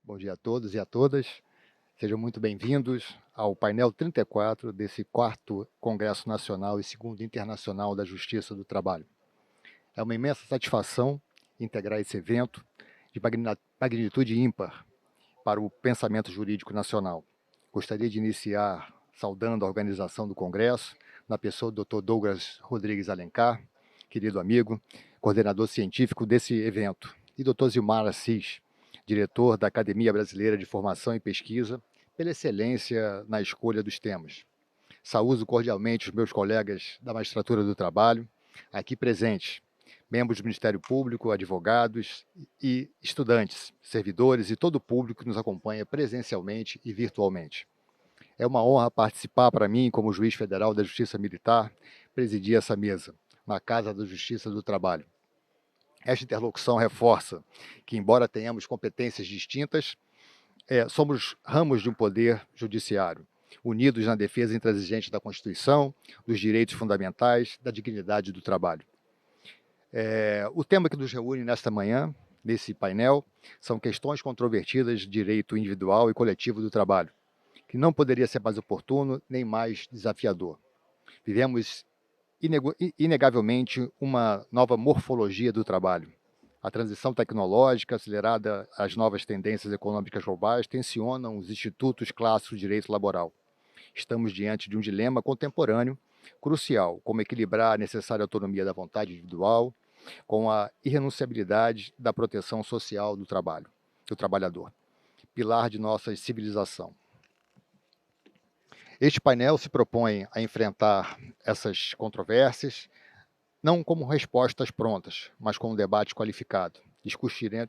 Bom dia a todos e a todas. Sejam muito bem-vindos ao painel 34 desse 4º Congresso Nacional e 2º Internacional da Justiça do Trabalho. É uma imensa satisfação integrar esse evento de magnitude ímpar para o pensamento jurídico nacional. Gostaria de iniciar saudando a organização do Congresso, na pessoa do Dr. Douglas Rodrigues Alencar, querido amigo, coordenador científico desse evento, e Dr. Zilmar Assis, diretor da Academia Brasileira de Formação e Pesquisa, pela excelência na escolha dos temas. Saúdo cordialmente os meus colegas da Magistratura do Trabalho, aqui presentes, membros do Ministério Público, advogados e estudantes, servidores e todo o público que nos acompanha presencialmente e virtualmente. É uma honra participar para mim, como juiz federal da Justiça Militar, presidir essa mesa, na Casa da Justiça do Trabalho. Esta interlocução reforça que, embora tenhamos competências distintas, somos ramos de um poder judiciário, unidos na defesa intransigente da Constituição, dos direitos fundamentais, da dignidade do trabalho. O tema que nos reúne nesta manhã, nesse painel, são questões controvertidas de direito individual e coletivo do trabalho, que não poderia ser mais oportuno nem mais desafiador. Vivemos inegavelmente uma nova morfologia do trabalho. A transição tecnológica, acelerada às novas tendências econômicas globais, tensionam os institutos clássicos de direito laboral. Estamos diante de um dilema contemporâneo, crucial, como equilibrar a necessária autonomia da vontade individual com a irrenunciabilidade da proteção social do trabalhador, pilar de nossa civilização. Este painel se propõe a enfrentar essas controvérsias, não como respostas prontas, mas com um debate qualificado.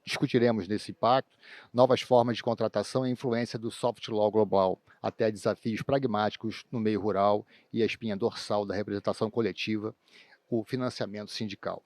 Discutiremos nesse impacto novas formas de contratação e influência do soft law global, até desafios pragmáticos no meio rural e a espinha dorsal da representação coletiva, o financiamento sindical.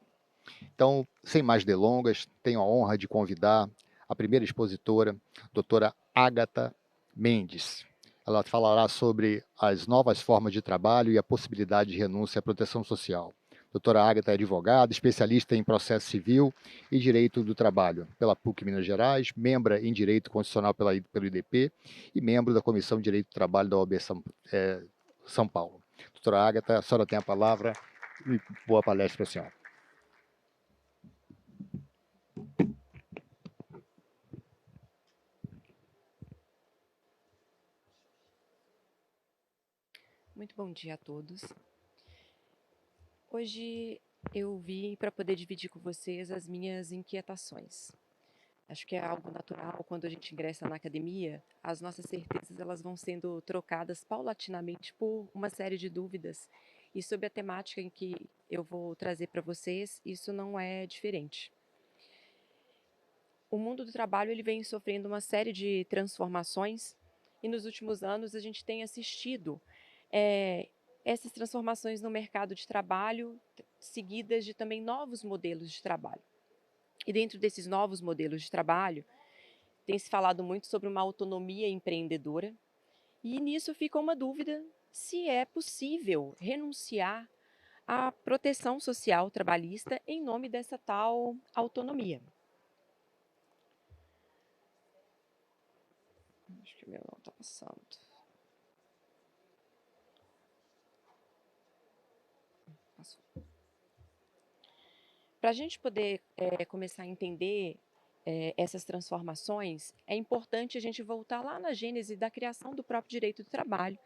Então, sem mais delongas, tenho a honra de convidar a primeira expositora, doutora Ágata Mendes. Ela falará sobre as novas formas de trabalho e a possibilidade de renúncia à proteção social. Doutora Ágata é advogada, especialista em processo civil e direito do trabalho pela PUC Minas Gerais, membra em direito constitucional pelo IDP e membro da Comissão de Direito do Trabalho da OAB São Paulo. Doutora Ágata, a senhora tem a palavra e boa palestra para a senhora. Muito bom dia a todos. Hoje eu vim para poder dividir com vocês as minhas inquietações. Acho que é algo natural quando a gente ingressa na academia, as nossas certezas elas vão sendo trocadas paulatinamente por uma série de dúvidas. E sobre a temática em que eu vou trazer para vocês, isso não é diferente. O mundo do trabalho ele vem sofrendo uma série de transformações e nos últimos anos a gente tem assistido essas transformações no mercado de trabalho, seguidas de também novos modelos de trabalho. E dentro desses novos modelos de trabalho, tem se falado muito sobre uma autonomia empreendedora, e nisso fica uma dúvida se é possível renunciar à proteção social trabalhista em nome dessa tal autonomia. Acho que o meu não está passando. Para a gente poder começar a entender essas transformações, é importante a gente voltar lá na gênese da criação do próprio direito do trabalho,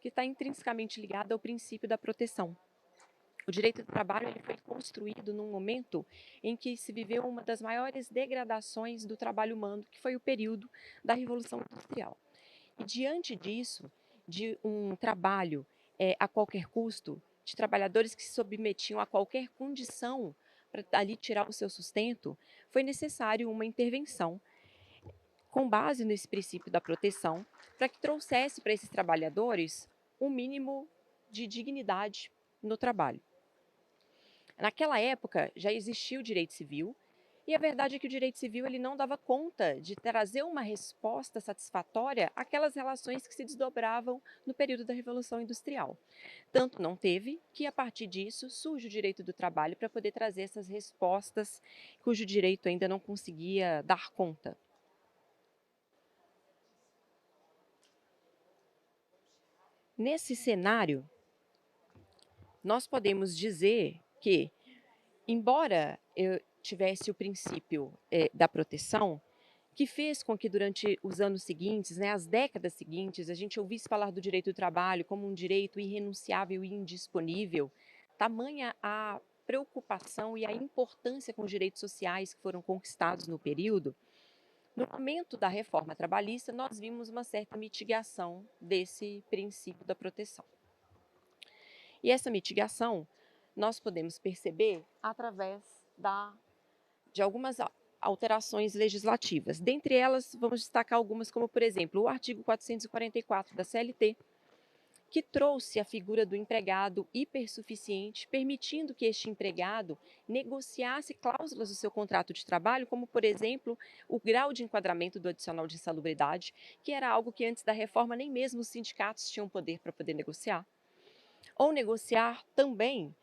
que está intrinsecamente ligado ao princípio da proteção. O direito do trabalho ele foi construído num momento em que se viveu uma das maiores degradações do trabalho humano, que foi o período da Revolução Industrial. E diante disso, de um trabalho a qualquer custo, de trabalhadores que se submetiam a qualquer condição para ali tirar o seu sustento, foi necessário uma intervenção com base nesse princípio da proteção, para que trouxesse para esses trabalhadores um mínimo de dignidade no trabalho. Naquela época já existia o direito civil, e a verdade é que o direito civil ele não dava conta de trazer uma resposta satisfatória àquelas relações que se desdobravam no período da Revolução Industrial. Tanto não teve que, a partir disso, surge o direito do trabalho para poder trazer essas respostas cujo direito ainda não conseguia dar conta. Nesse cenário, nós podemos dizer que, embora eu tivesse o princípio da proteção, que fez com que durante os anos seguintes, né, as décadas seguintes, a gente ouvisse falar do direito do trabalho como um direito irrenunciável e indisponível, tamanha a preocupação e a importância com os direitos sociais que foram conquistados no período. No momento da reforma trabalhista, nós vimos uma certa mitigação desse princípio da proteção. E essa mitigação nós podemos perceber através de algumas alterações legislativas. Dentre elas, vamos destacar algumas, como, por exemplo, o artigo 444 da CLT, que trouxe a figura do empregado hipersuficiente, permitindo que este empregado negociasse cláusulas do seu contrato de trabalho, como, por exemplo, o grau de enquadramento do adicional de insalubridade, que era algo que antes da reforma nem mesmo os sindicatos tinham poder para poder negociar. Ou negociar também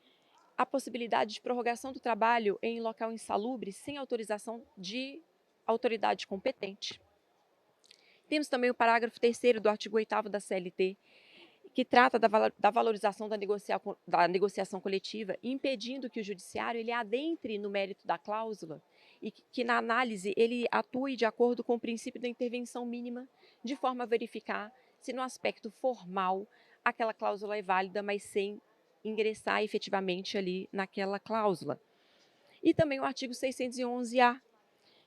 a possibilidade de prorrogação do trabalho em local insalubre sem autorização de autoridade competente. Temos também o parágrafo 3º do artigo 8º da CLT, que trata da valorização da negociação coletiva, impedindo que o judiciário ele adentre no mérito da cláusula e que na análise ele atue de acordo com o princípio da intervenção mínima, de forma a verificar se no aspecto formal aquela cláusula é válida, mas sem ingressar efetivamente ali naquela cláusula. E também o artigo 611-A,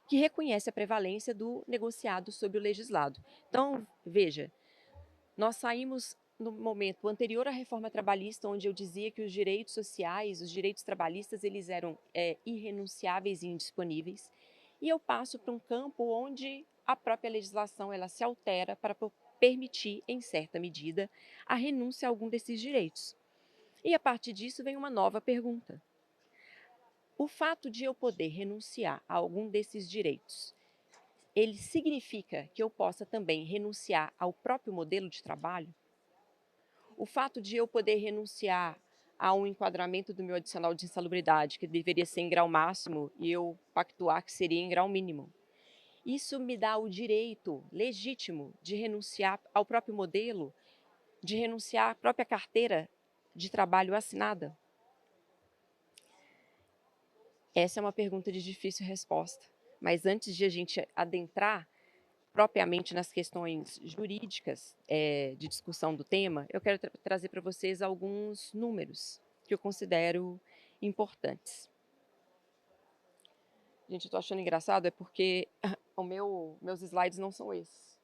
que reconhece a prevalência do negociado sobre o legislado. Então, veja, nós saímos no momento anterior à reforma trabalhista, onde eu dizia que os direitos sociais, os direitos trabalhistas, eles eram irrenunciáveis e indisponíveis, e eu passo para um campo onde a própria legislação ela se altera para permitir, em certa medida, a renúncia a algum desses direitos. E a partir disso vem uma nova pergunta. O fato de eu poder renunciar a algum desses direitos, ele significa que eu possa também renunciar ao próprio modelo de trabalho? O fato de eu poder renunciar a um enquadramento do meu adicional de insalubridade, que deveria ser em grau máximo, e eu pactuar que seria em grau mínimo, isso me dá o direito legítimo de renunciar ao próprio modelo, de renunciar à própria carteira de trabalho assinada? Essa é uma pergunta de difícil resposta, mas antes de a gente adentrar propriamente nas questões jurídicas de discussão do tema, eu quero trazer para vocês alguns números que eu considero importantes. Gente, eu estou achando engraçado, é porque meus slides não são esses.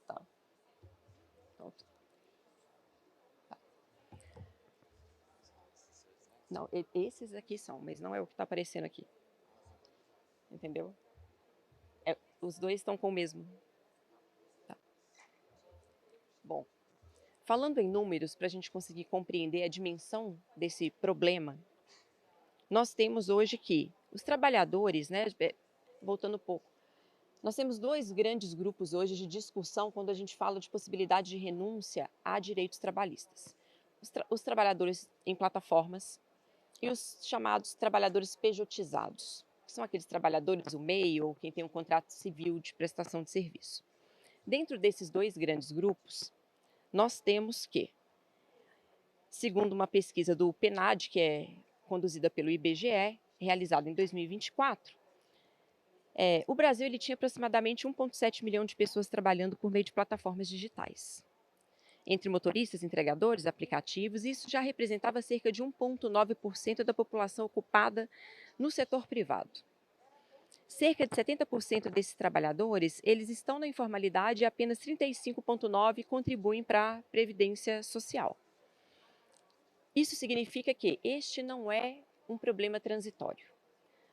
Tá. Pronto. Tá. Não, esses aqui são, mas não é o que está aparecendo aqui. Entendeu? Os dois estão com o mesmo. Tá. Bom, falando em números, para a gente conseguir compreender a dimensão desse problema, nós temos hoje que os trabalhadores, né, voltando um pouco, nós temos dois grandes grupos hoje de discussão quando a gente fala de possibilidade de renúncia a direitos trabalhistas. Os trabalhadores em plataformas e os chamados trabalhadores pejotizados, que são aqueles trabalhadores do meio ou quem tem um contrato civil de prestação de serviço. Dentro desses dois grandes grupos, nós temos que, segundo uma pesquisa do PNAD, que é conduzida pelo IBGE, realizada em 2024, o Brasil ele tinha aproximadamente 1,7 milhão de pessoas trabalhando por meio de plataformas digitais. Entre motoristas, entregadores, aplicativos, isso já representava cerca de 1,9% da população ocupada no setor privado. Cerca de 70% desses trabalhadores, eles estão na informalidade e apenas 35,9% contribuem para a Previdência Social. Isso significa que este não é um problema transitório.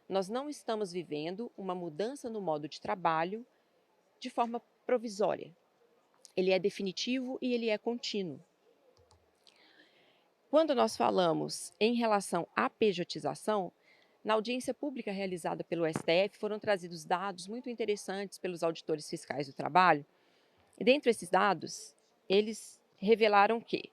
Nós não estamos vivendo uma mudança no modo de trabalho de forma provisória. Ele é definitivo e ele é contínuo. Quando nós falamos em relação à pejotização, na audiência pública realizada pelo STF foram trazidos dados muito interessantes pelos auditores fiscais do trabalho. E dentre esses dados, eles revelaram que,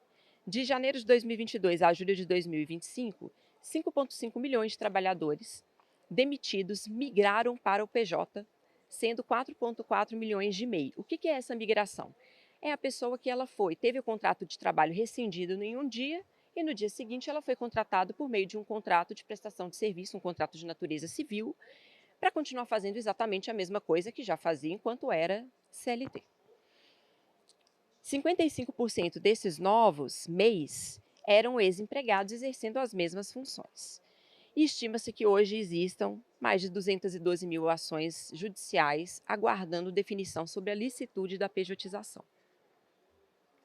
de janeiro de 2022 a julho de 2025, 5,5 milhões de trabalhadores demitidos migraram para o PJ, sendo 4,4 milhões de MEI. O que é essa migração? é a pessoa que ela teve o contrato de trabalho rescindido em um dia e no dia seguinte ela foi contratada por meio de um contrato de prestação de serviço, um contrato de natureza civil, para continuar fazendo exatamente a mesma coisa que já fazia enquanto era CLT. 55% desses novos MEIs eram ex-empregados exercendo as mesmas funções. E estima-se que hoje existam mais de 212 mil ações judiciais aguardando definição sobre a licitude da pejotização.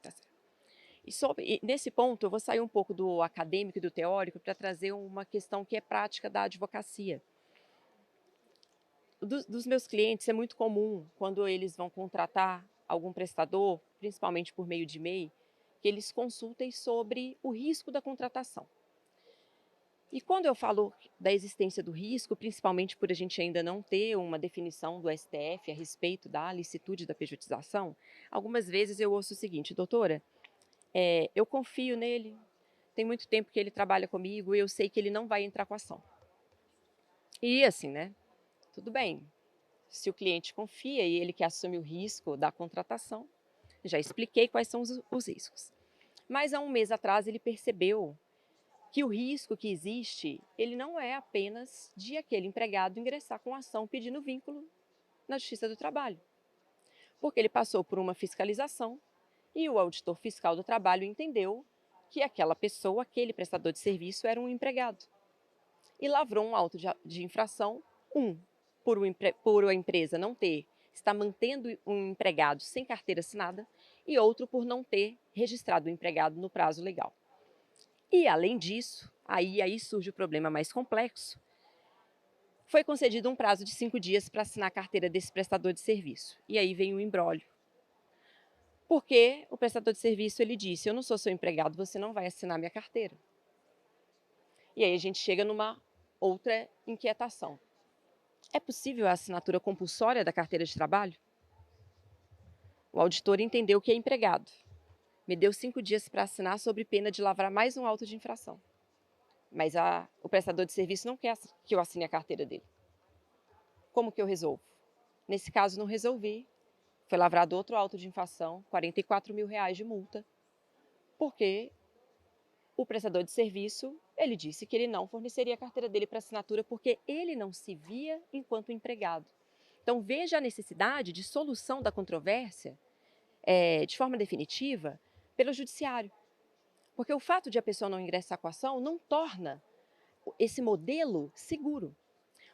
Tá certo. E nesse ponto, eu vou sair um pouco do acadêmico e do teórico para trazer uma questão que é prática da advocacia. Dos meus clientes, é muito comum, quando eles vão contratar algum prestador, principalmente por meio de e-mail, que eles consultem sobre o risco da contratação. E quando eu falo da existência do risco, principalmente por a gente ainda não ter uma definição do STF a respeito da licitude da pejotização, algumas vezes eu ouço o seguinte: doutora, eu confio nele, tem muito tempo que ele trabalha comigo e eu sei que ele não vai entrar com ação. E assim, né? Tudo bem. Se o cliente confia e ele quer assumir o risco da contratação, já expliquei quais são os riscos. Mas há um mês atrás ele percebeu que o risco que existe, ele não é apenas de aquele empregado ingressar com ação pedindo vínculo na Justiça do Trabalho. Porque ele passou por uma fiscalização e o auditor fiscal do trabalho entendeu que aquela pessoa, aquele prestador de serviço, era um empregado. E lavrou um auto de infração, por a empresa não está mantendo um empregado sem carteira assinada, e outro por não ter registrado o empregado no prazo legal. E, além disso, aí surge o problema mais complexo, foi concedido um prazo de 5 dias para assinar a carteira desse prestador de serviço. E aí vem o imbróglio. Porque o prestador de serviço ele disse: eu não sou seu empregado, você não vai assinar minha carteira. E aí a gente chega numa outra inquietação. É possível a assinatura compulsória da carteira de trabalho? O auditor entendeu que é empregado. Me deu 5 dias para assinar sob pena de lavrar mais um auto de infração. Mas o prestador de serviço não quer que eu assine a carteira dele. Como que eu resolvo? Nesse caso, não resolvi. Foi lavrado outro auto de infração, R$ 44 mil de multa, porque o prestador de serviço, ele disse que ele não forneceria a carteira dele para assinatura porque ele não se via enquanto empregado. Então, veja a necessidade de solução da controvérsia de forma definitiva pelo judiciário. Porque o fato de a pessoa não ingressar com a ação não torna esse modelo seguro.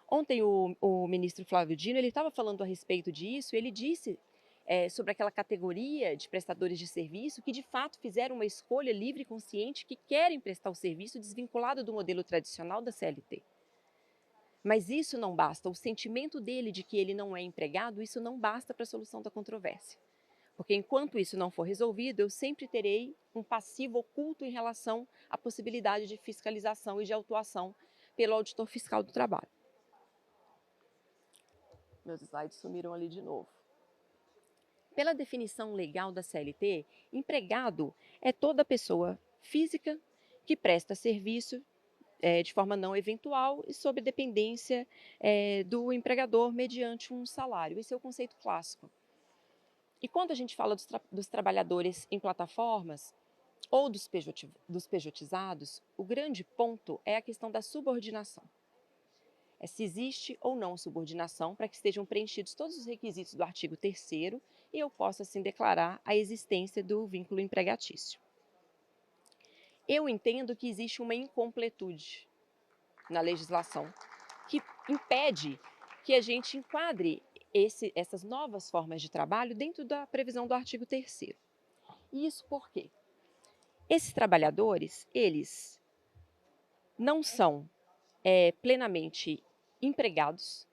Ontem o ministro Flávio Dino estava falando a respeito disso, ele disse sobre aquela categoria de prestadores de serviço que de fato fizeram uma escolha livre e consciente que querem prestar o serviço desvinculado do modelo tradicional da CLT. Mas isso não basta, o sentimento dele de que ele não é empregado, isso não basta para a solução da controvérsia. Porque enquanto isso não for resolvido, eu sempre terei um passivo oculto em relação à possibilidade de fiscalização e de autuação pelo auditor fiscal do trabalho. Meus slides sumiram ali de novo. Pela definição legal da CLT, empregado é toda pessoa física que presta serviço de forma não eventual e sob dependência do empregador mediante um salário. Esse é o conceito clássico. E quando a gente fala dos trabalhadores em plataformas ou dos pejotizados, o grande ponto é a questão da subordinação. Se existe ou não subordinação para que estejam preenchidos todos os requisitos do artigo 3º e eu possa, assim, declarar a existência do vínculo empregatício. Eu entendo que existe uma incompletude na legislação que impede que a gente enquadre essas novas formas de trabalho dentro da previsão do artigo 3º. E isso por quê? Esses trabalhadores, eles não são plenamente empregados,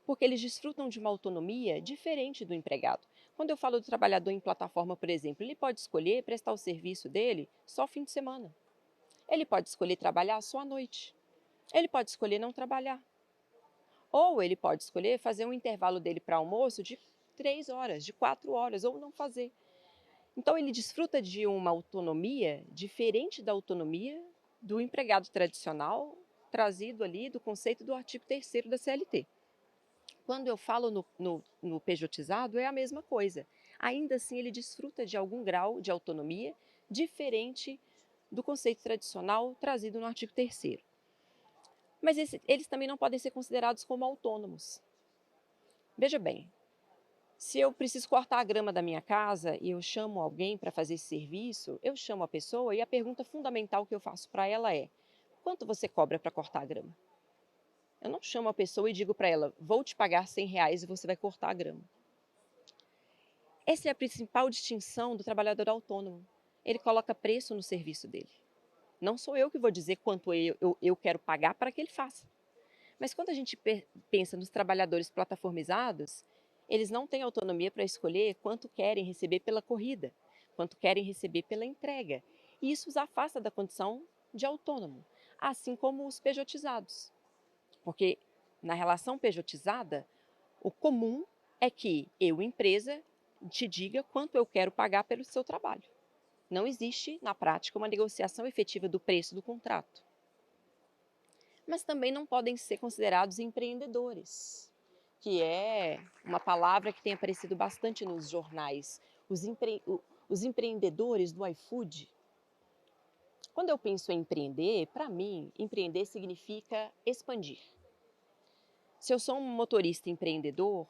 porque eles desfrutam de uma autonomia diferente do empregado. Quando eu falo do trabalhador em plataforma, por exemplo, ele pode escolher prestar o serviço dele só fim de semana. Ele pode escolher trabalhar só à noite. Ele pode escolher não trabalhar. Ou ele pode escolher fazer um intervalo dele para almoço de 3 horas, de 4 horas, ou não fazer. Então, ele desfruta de uma autonomia diferente da autonomia do empregado tradicional, trazido ali do conceito do artigo 3º da CLT. Quando eu falo no pejotizado, é a mesma coisa. ainda assim ele desfruta de algum grau de autonomia diferente do conceito tradicional trazido no artigo 3º. Mas eles também não podem ser considerados como autônomos. Veja bem, se eu preciso cortar a grama da minha casa e eu chamo alguém para fazer esse serviço, eu chamo a pessoa e a pergunta fundamental que eu faço para ela é: quanto você cobra para cortar a grama? Eu não chamo a pessoa e digo para ela: vou te pagar R$ 100 e você vai cortar a grama. Essa é a principal distinção do trabalhador autônomo. Ele coloca preço no serviço dele. Não sou eu que vou dizer quanto eu quero pagar para que ele faça. Mas quando a gente pensa nos trabalhadores plataformizados, eles não têm autonomia para escolher quanto querem receber pela corrida, quanto querem receber pela entrega. E isso os afasta da condição de autônomo, assim como os pejotizados. Porque na relação pejotizada, o comum é que eu, empresa, te diga quanto eu quero pagar pelo seu trabalho. Não existe, na prática, uma negociação efetiva do preço do contrato. Mas também não podem ser considerados empreendedores, que é uma palavra que tem aparecido bastante nos jornais. Os empreendedores do iFood. Quando eu penso em empreender, para mim, empreender significa expandir. Se eu sou um motorista empreendedor,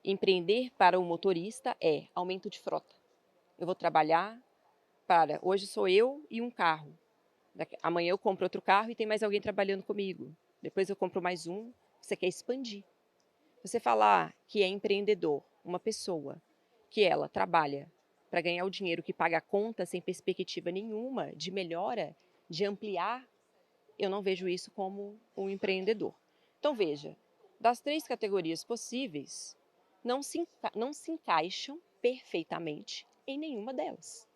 empreender para o motorista é aumento de frota. Eu vou trabalhar para, hoje sou eu e um carro. Amanhã eu compro outro carro e tem mais alguém trabalhando comigo. Depois eu compro mais um. Você quer expandir. Você falar que é empreendedor, uma pessoa, que ela trabalha para ganhar o dinheiro que paga a conta sem perspectiva nenhuma de melhora, de ampliar, eu não vejo isso como um empreendedor. Então veja, das 3 categorias possíveis, não se encaixam perfeitamente em nenhuma delas.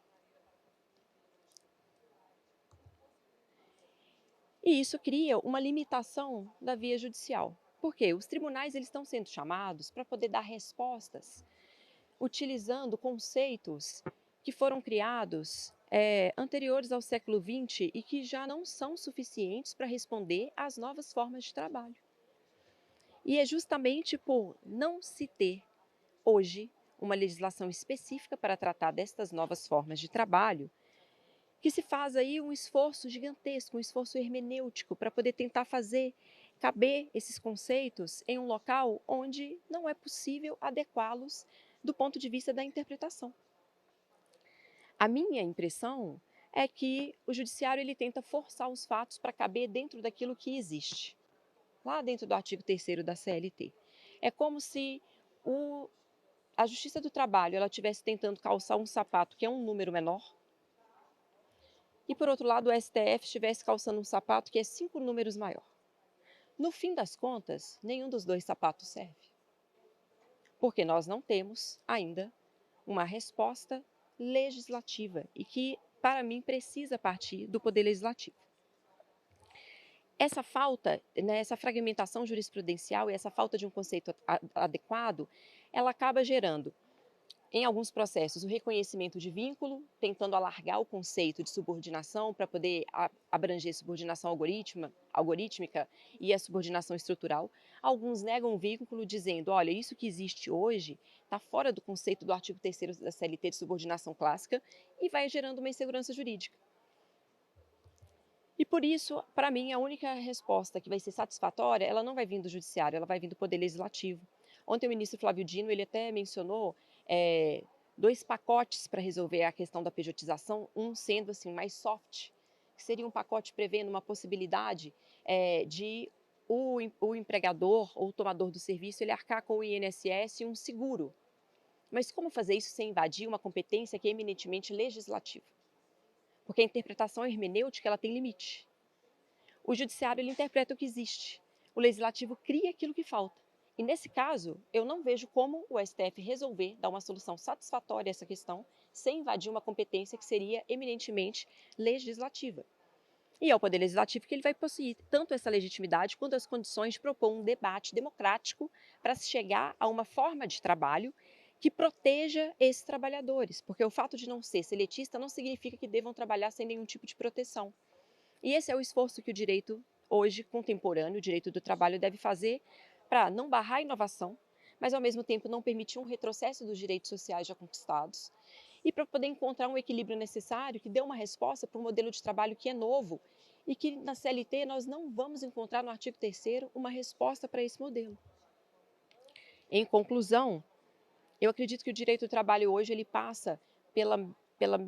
E isso cria uma limitação da via judicial. Por quê? Os tribunais eles estão sendo chamados para poder dar respostas utilizando conceitos que foram criados anteriores ao século XX e que já não são suficientes para responder às novas formas de trabalho. E é justamente por não se ter hoje uma legislação específica para tratar destas novas formas de trabalho que se faz aí um esforço gigantesco, um esforço hermenêutico para poder tentar fazer caber esses conceitos em um local onde não é possível adequá-los do ponto de vista da interpretação. A minha impressão é que o judiciário ele tenta forçar os fatos para caber dentro daquilo que existe, lá dentro do artigo 3º da CLT. É como se a Justiça do Trabalho ela estivesse tentando calçar um sapato que é um número menor, e, por outro lado, o STF estivesse calçando um sapato que é 5 números maior. No fim das contas, nenhum dos dois sapatos serve. Porque nós não temos ainda uma resposta legislativa e que, para mim, precisa partir do Poder Legislativo. Essa falta, né, essa fragmentação jurisprudencial e essa falta de um conceito adequado, ela acaba gerando em alguns processos, o reconhecimento de vínculo, tentando alargar o conceito de subordinação para poder abranger subordinação algorítmica e a subordinação estrutural. Alguns negam o vínculo dizendo, olha, isso que existe hoje está fora do conceito do artigo 3º da CLT de subordinação clássica e vai gerando uma insegurança jurídica. E por isso, para mim, a única resposta que vai ser satisfatória, ela não vai vir do judiciário, ela vai vir do Poder Legislativo. Ontem o ministro Flávio Dino, ele até mencionou 2 pacotes para resolver a questão da pejotização, um sendo assim mais soft, que seria um pacote prevendo uma possibilidade de o empregador ou o tomador do serviço ele arcar com o INSS e um seguro. Mas como fazer isso sem invadir uma competência que é eminentemente legislativa? Porque a interpretação hermenêutica ela tem limite. O judiciário ele interpreta o que existe. O legislativo cria aquilo que falta. E nesse caso, eu não vejo como o STF resolver dar uma solução satisfatória a essa questão sem invadir uma competência que seria eminentemente legislativa. E é o Poder Legislativo que ele vai possuir tanto essa legitimidade quanto as condições de propor um debate democrático para se chegar a uma forma de trabalho que proteja esses trabalhadores, porque o fato de não ser seletista não significa que devam trabalhar sem nenhum tipo de proteção. E esse é o esforço que o direito hoje contemporâneo, o direito do trabalho, deve fazer para não barrar a inovação, mas ao mesmo tempo não permitir um retrocesso dos direitos sociais já conquistados, e para poder encontrar um equilíbrio necessário que dê uma resposta para um modelo de trabalho que é novo e que na CLT nós não vamos encontrar no artigo 3º uma resposta para esse modelo. Em conclusão, eu acredito que o direito do trabalho hoje ele passa pela, pela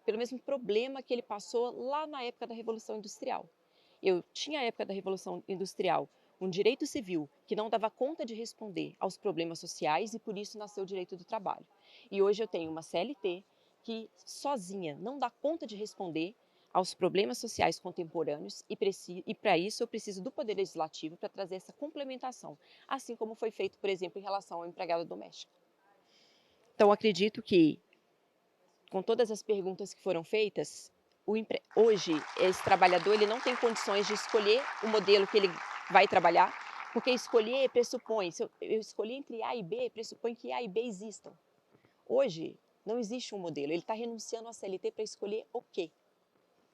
pelo mesmo problema que ele passou lá na época da Revolução Industrial. Eu tinha a época da Revolução Industrial um direito civil que não dava conta de responder aos problemas sociais e por isso nasceu o direito do trabalho. E hoje eu tenho uma CLT que sozinha não dá conta de responder aos problemas sociais contemporâneos e para isso eu preciso do Poder Legislativo para trazer essa complementação, assim como foi feito, por exemplo, em relação ao empregado doméstico. Então, acredito que, com todas as perguntas que foram feitas, hoje esse trabalhador ele não tem condições de escolher o modelo que ele vai trabalhar, porque escolher pressupõe, se eu escolher entre A e B, pressupõe que A e B existam. Hoje não existe um modelo, ele está renunciando à CLT para escolher o quê?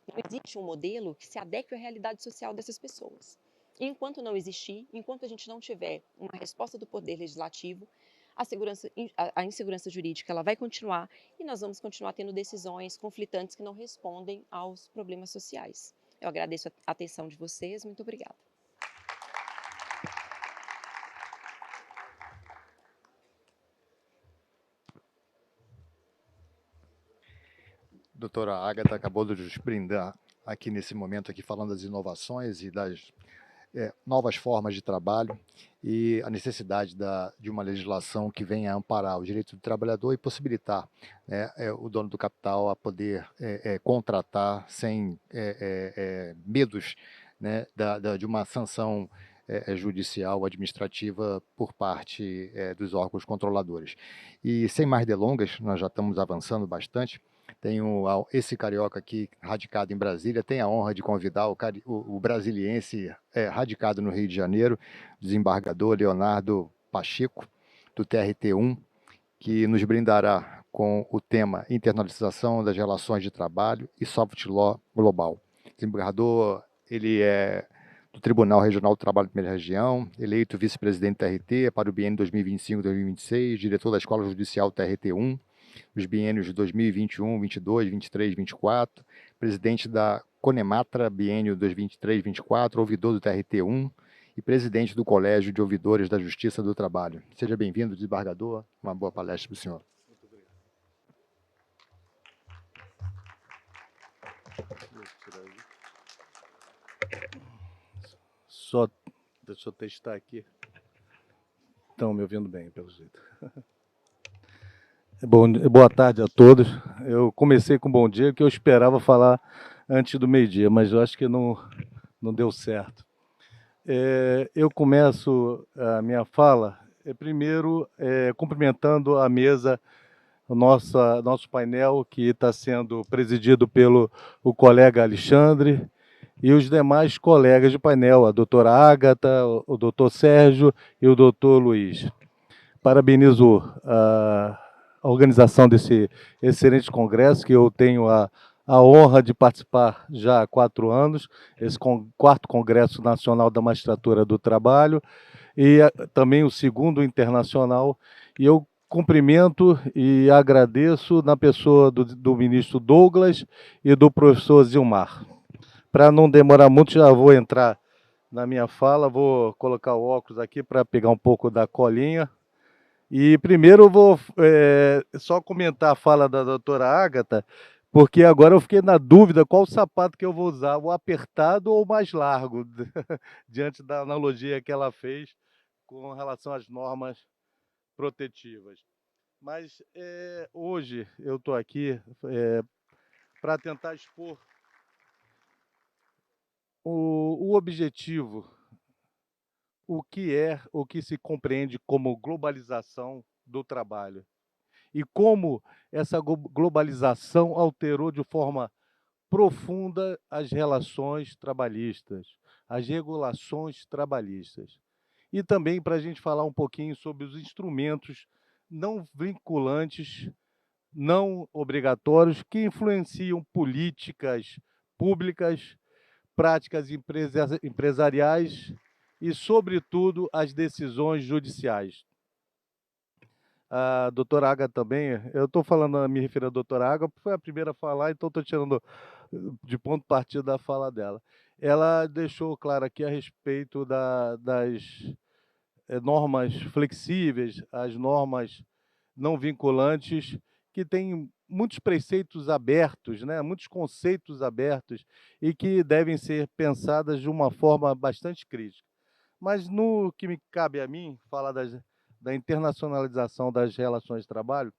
Não existe um modelo que se adeque à realidade social dessas pessoas. E enquanto não existir, enquanto a gente não tiver uma resposta do Poder Legislativo, a insegurança jurídica ela vai continuar e nós vamos continuar tendo decisões conflitantes que não respondem aos problemas sociais. Eu agradeço a atenção de vocês, muito obrigada. Doutora Agatha acabou de nos brindar aqui nesse momento, aqui falando das inovações e das novas formas de trabalho e a necessidade de uma legislação que venha amparar o direito do trabalhador e possibilitar o dono do capital a poder contratar sem medos, né, de uma sanção judicial, administrativa por parte dos órgãos controladores. E sem mais delongas, nós já estamos avançando bastante. Tenho esse carioca aqui, radicado em Brasília, tem a honra de convidar o brasiliense radicado no Rio de Janeiro, desembargador Leonardo Pacheco, do TRT1, que nos brindará com o tema Internacionalização das Relações de Trabalho e Soft Law Global. O desembargador, ele é do Tribunal Regional do Trabalho da Primeira Região, eleito vice-presidente do TRT para o biênio 2025-2026, diretor da Escola Judicial TRT1, os biênios de 2021, 22, 23, 24, presidente da Conematra, biênio 2023, 24, ouvidor do TRT1 e presidente do Colégio de Ouvidores da Justiça do Trabalho. Seja bem-vindo, desembargador. Uma boa palestra para o senhor. Muito obrigado. Só deixa eu testar aqui. Estão me ouvindo bem, pelo jeito. Boa tarde a todos. Eu comecei com bom dia, que eu esperava falar antes do meio-dia, mas eu acho que não deu certo. Eu começo a minha fala, primeiro, cumprimentando a mesa, nosso painel, que está sendo presidido pelo colega Alexandre e os demais colegas de painel, a doutora Agatha, o doutor Sérgio e o doutor Luiz. Parabenizo a organização desse excelente congresso, que eu tenho a honra de participar já há 4 anos, esse 4º Congresso Nacional da Magistratura do Trabalho, e também o 2º Internacional, e eu cumprimento e agradeço na pessoa do ministro Douglas e do professor Zilmar. Para não demorar muito, já vou entrar na minha fala, vou colocar o óculos aqui para pegar um pouco da colinha. E primeiro eu vou só comentar a fala da doutora Agatha, porque agora eu fiquei na dúvida qual sapato que eu vou usar, o apertado ou o mais largo, diante da analogia que ela fez com relação às normas protetivas. Mas hoje eu estou aqui para tentar expor o objetivo, o que se compreende como globalização do trabalho e como essa globalização alterou de forma profunda as relações trabalhistas, as regulações trabalhistas. E também para a gente falar um pouquinho sobre os instrumentos não vinculantes, não obrigatórios, que influenciam políticas públicas, práticas empresariais e, sobretudo, as decisões judiciais. A doutora Aga também, eu estou falando, me refiro à doutora Aga, porque foi a primeira a falar, então estou tirando de ponto de partida da fala dela. Ela deixou claro aqui a respeito das normas flexíveis, as normas não vinculantes, que têm muitos preceitos abertos, né? Muitos conceitos abertos e que devem ser pensadas de uma forma bastante crítica. Mas no que me cabe a mim, falar da internacionalização das relações de trabalho,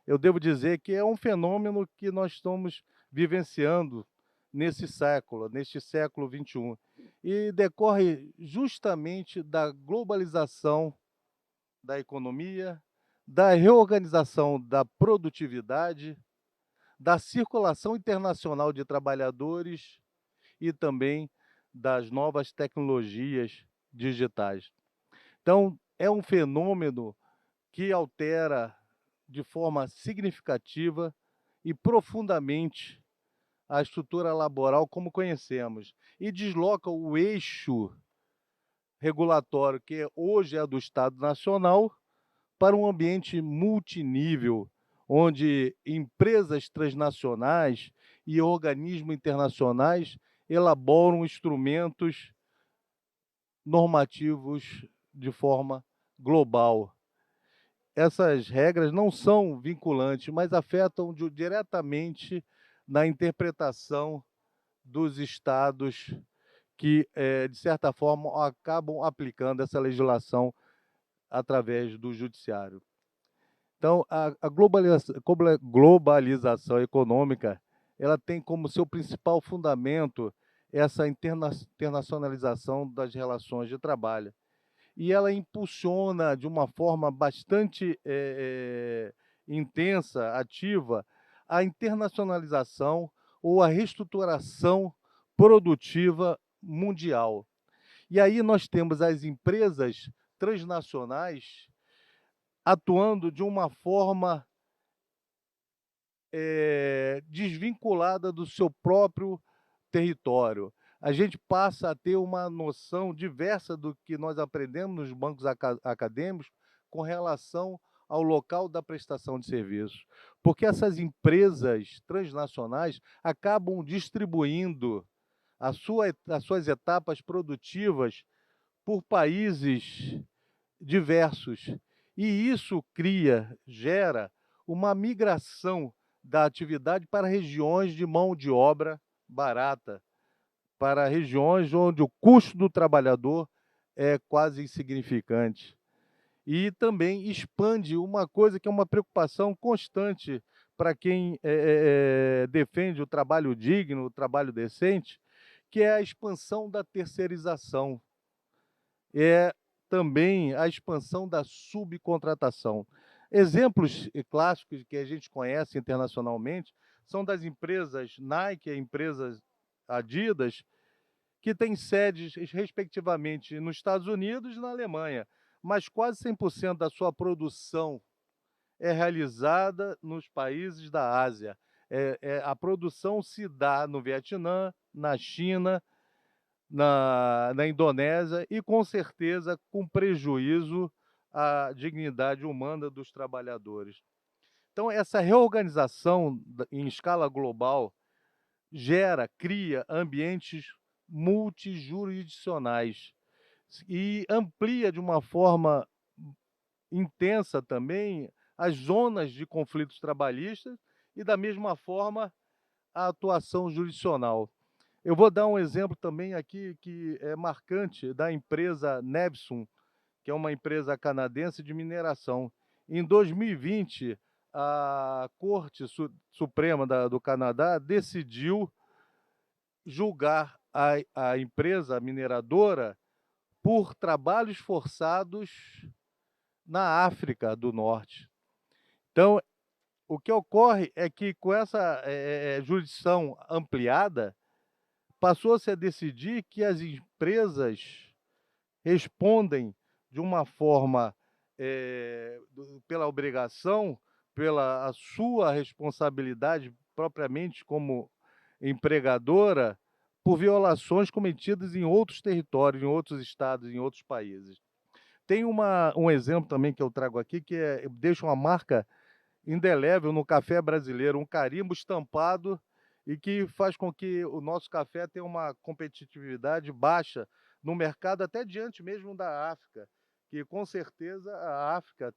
eu devo dizer que é um fenômeno que nós estamos vivenciando neste século XXI, e decorre justamente da globalização da economia, da reorganização da produtividade, da circulação internacional de trabalhadores e também das novas tecnologias digitais. Então, é um fenômeno que altera de forma significativa e profundamente a estrutura laboral como conhecemos e desloca o eixo regulatório, que hoje é do Estado Nacional, para um ambiente multinível, onde empresas transnacionais e organismos internacionais elaboram instrumentos normativos de forma global. Essas regras não são vinculantes, mas afetam diretamente na interpretação dos estados que, de certa forma, acabam aplicando essa legislação através do judiciário. Então, a globalização econômica, ela tem como seu principal fundamento essa internacionalização das relações de trabalho. E ela impulsiona de uma forma bastante intensa, ativa, a internacionalização ou a reestruturação produtiva mundial. E aí nós temos as empresas transnacionais atuando de uma forma desvinculada do seu próprio território. A gente passa a ter uma noção diversa do que nós aprendemos nos bancos acadêmicos com relação ao local da prestação de serviços. Porque essas empresas transnacionais acabam distribuindo as suas etapas produtivas por países diversos. E isso gera uma migração da atividade para regiões de mão de obra barata, para regiões onde o custo do trabalhador é quase insignificante. E também expande uma coisa que é uma preocupação constante para quem defende o trabalho digno, o trabalho decente, que é a expansão da terceirização. É também a expansão da subcontratação. Exemplos clássicos que a gente conhece internacionalmente são das empresas Nike e empresas Adidas, que têm sedes, respectivamente, nos Estados Unidos e na Alemanha, mas quase 100% da sua produção é realizada nos países da Ásia. A produção se dá no Vietnã, na China, na Indonésia e, com certeza, com prejuízo à dignidade humana dos trabalhadores. Então, essa reorganização em escala global cria ambientes multijurisdicionais e amplia de uma forma intensa também as zonas de conflitos trabalhistas e, da mesma forma, a atuação jurisdicional. Eu vou dar um exemplo também aqui que é marcante da empresa Nevsun, que é uma empresa canadense de mineração. Em 2020, a Corte Suprema do Canadá decidiu julgar a empresa mineradora por trabalhos forçados na África do Norte. Então, o que ocorre é que, com essa jurisdição ampliada, passou-se a decidir que as empresas respondem de uma forma pela obrigação, pela a sua responsabilidade propriamente como empregadora, por violações cometidas em outros territórios, em outros estados, em outros países. Tem um exemplo também que eu trago aqui, que deixa uma marca indelével no café brasileiro, um carimbo estampado e que faz com que o nosso café tenha uma competitividade baixa no mercado, até diante mesmo da África, que com certeza a África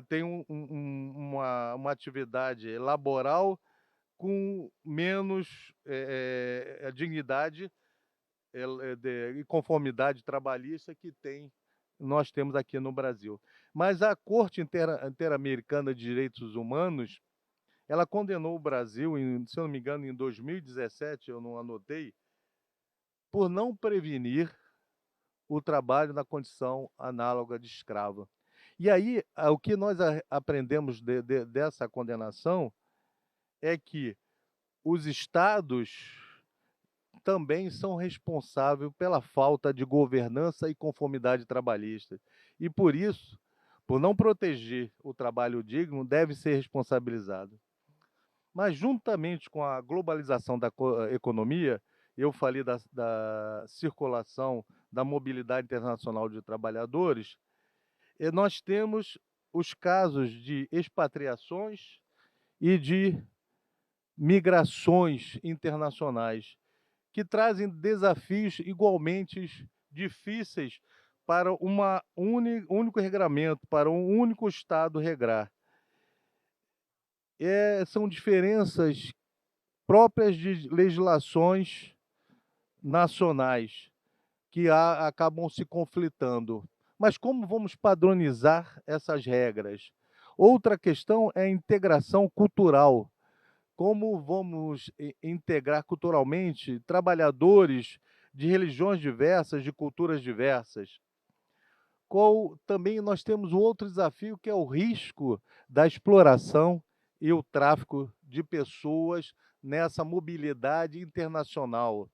tem uma atividade laboral com menos dignidade e conformidade trabalhista que nós temos aqui no Brasil. Mas a Corte Interamericana de Direitos Humanos, ela condenou o Brasil, se eu não me engano, em 2017, eu não anotei, por não prevenir o trabalho na condição análoga de escrava. E aí, o que nós aprendemos dessa condenação é que os estados também são responsáveis pela falta de governança e conformidade trabalhista. E por isso, por não proteger o trabalho digno, deve ser responsabilizado. Mas juntamente com a globalização da economia, eu falei da circulação, da mobilidade internacional de trabalhadores, nós temos os casos de expatriações e de migrações internacionais, que trazem desafios igualmente difíceis para único regramento, para um único Estado regrar. São diferenças próprias de legislações nacionais que acabam se conflitando. Mas como vamos padronizar essas regras? Outra questão é a integração cultural. Como vamos integrar culturalmente trabalhadores de religiões diversas, de culturas diversas? Também nós temos um outro desafio, que é o risco da exploração e o tráfico de pessoas nessa mobilidade internacional.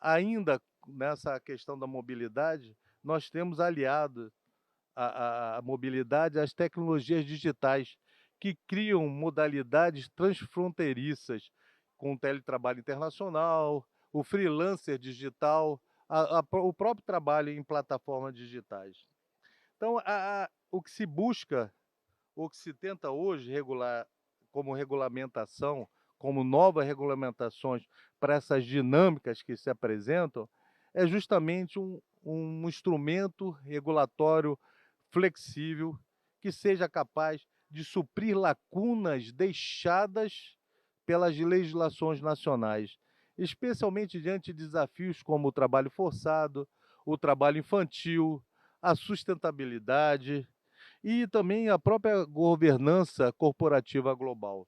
Ainda nessa questão da mobilidade, nós temos aliado a mobilidade às tecnologias digitais, que criam modalidades transfronteiriças, com o teletrabalho internacional, o freelancer digital, o próprio trabalho em plataformas digitais. Então, o que se busca, o que se tenta hoje regular como regulamentação, como novas regulamentações para essas dinâmicas que se apresentam, é justamente um instrumento regulatório flexível que seja capaz de suprir lacunas deixadas pelas legislações nacionais, especialmente diante de desafios como o trabalho forçado, o trabalho infantil, a sustentabilidade e também a própria governança corporativa global.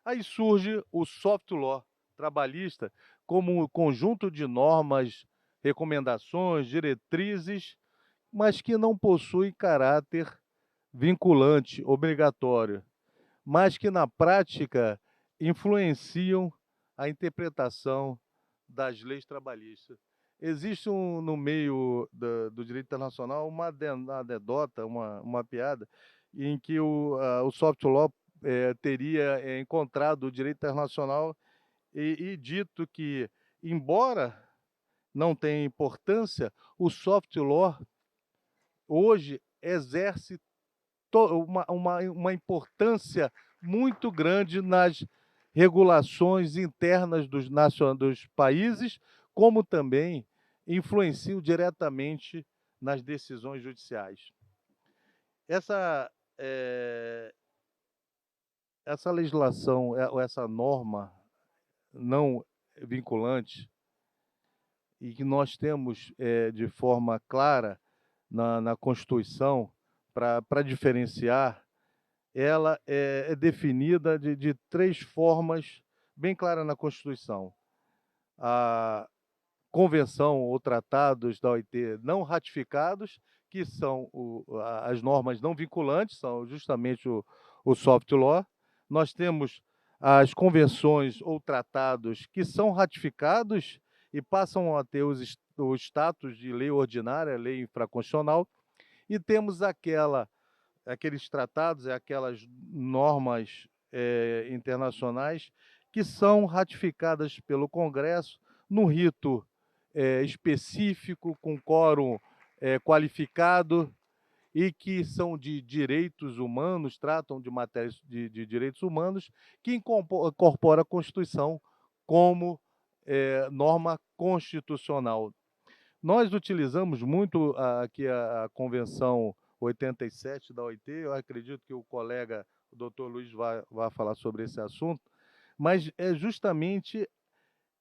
Aí surge o soft law trabalhista como um conjunto de normas, recomendações, diretrizes, mas que não possui caráter vinculante, obrigatório, mas que na prática influenciam a interpretação das leis trabalhistas. Existe no meio do direito internacional uma anedota, uma piada, em que o soft law teria encontrado o direito internacional e dito que, embora não tenha importância, o soft law hoje exerce uma importância muito grande nas regulações internas dos países, como também influenciam diretamente nas decisões judiciais. Essa legislação, ou essa norma não vinculante, e que nós temos de forma clara na Constituição, para diferenciar, ela é definida de três formas bem claras na Constituição. A convenção ou tratados da OIT não ratificados, que são as normas não vinculantes, são justamente o soft law. Nós temos as convenções ou tratados que são ratificados e passam a ter o status de lei ordinária, lei infraconstitucional, e temos aqueles tratados, aquelas normas internacionais que são ratificadas pelo Congresso no rito específico, com quórum qualificado, e que são de direitos humanos, tratam de matérias de direitos humanos, que incorpora a Constituição como norma constitucional. Nós utilizamos muito aqui a Convenção 87 da OIT, eu acredito que o colega, o doutor Luiz, vai falar sobre esse assunto, mas é justamente,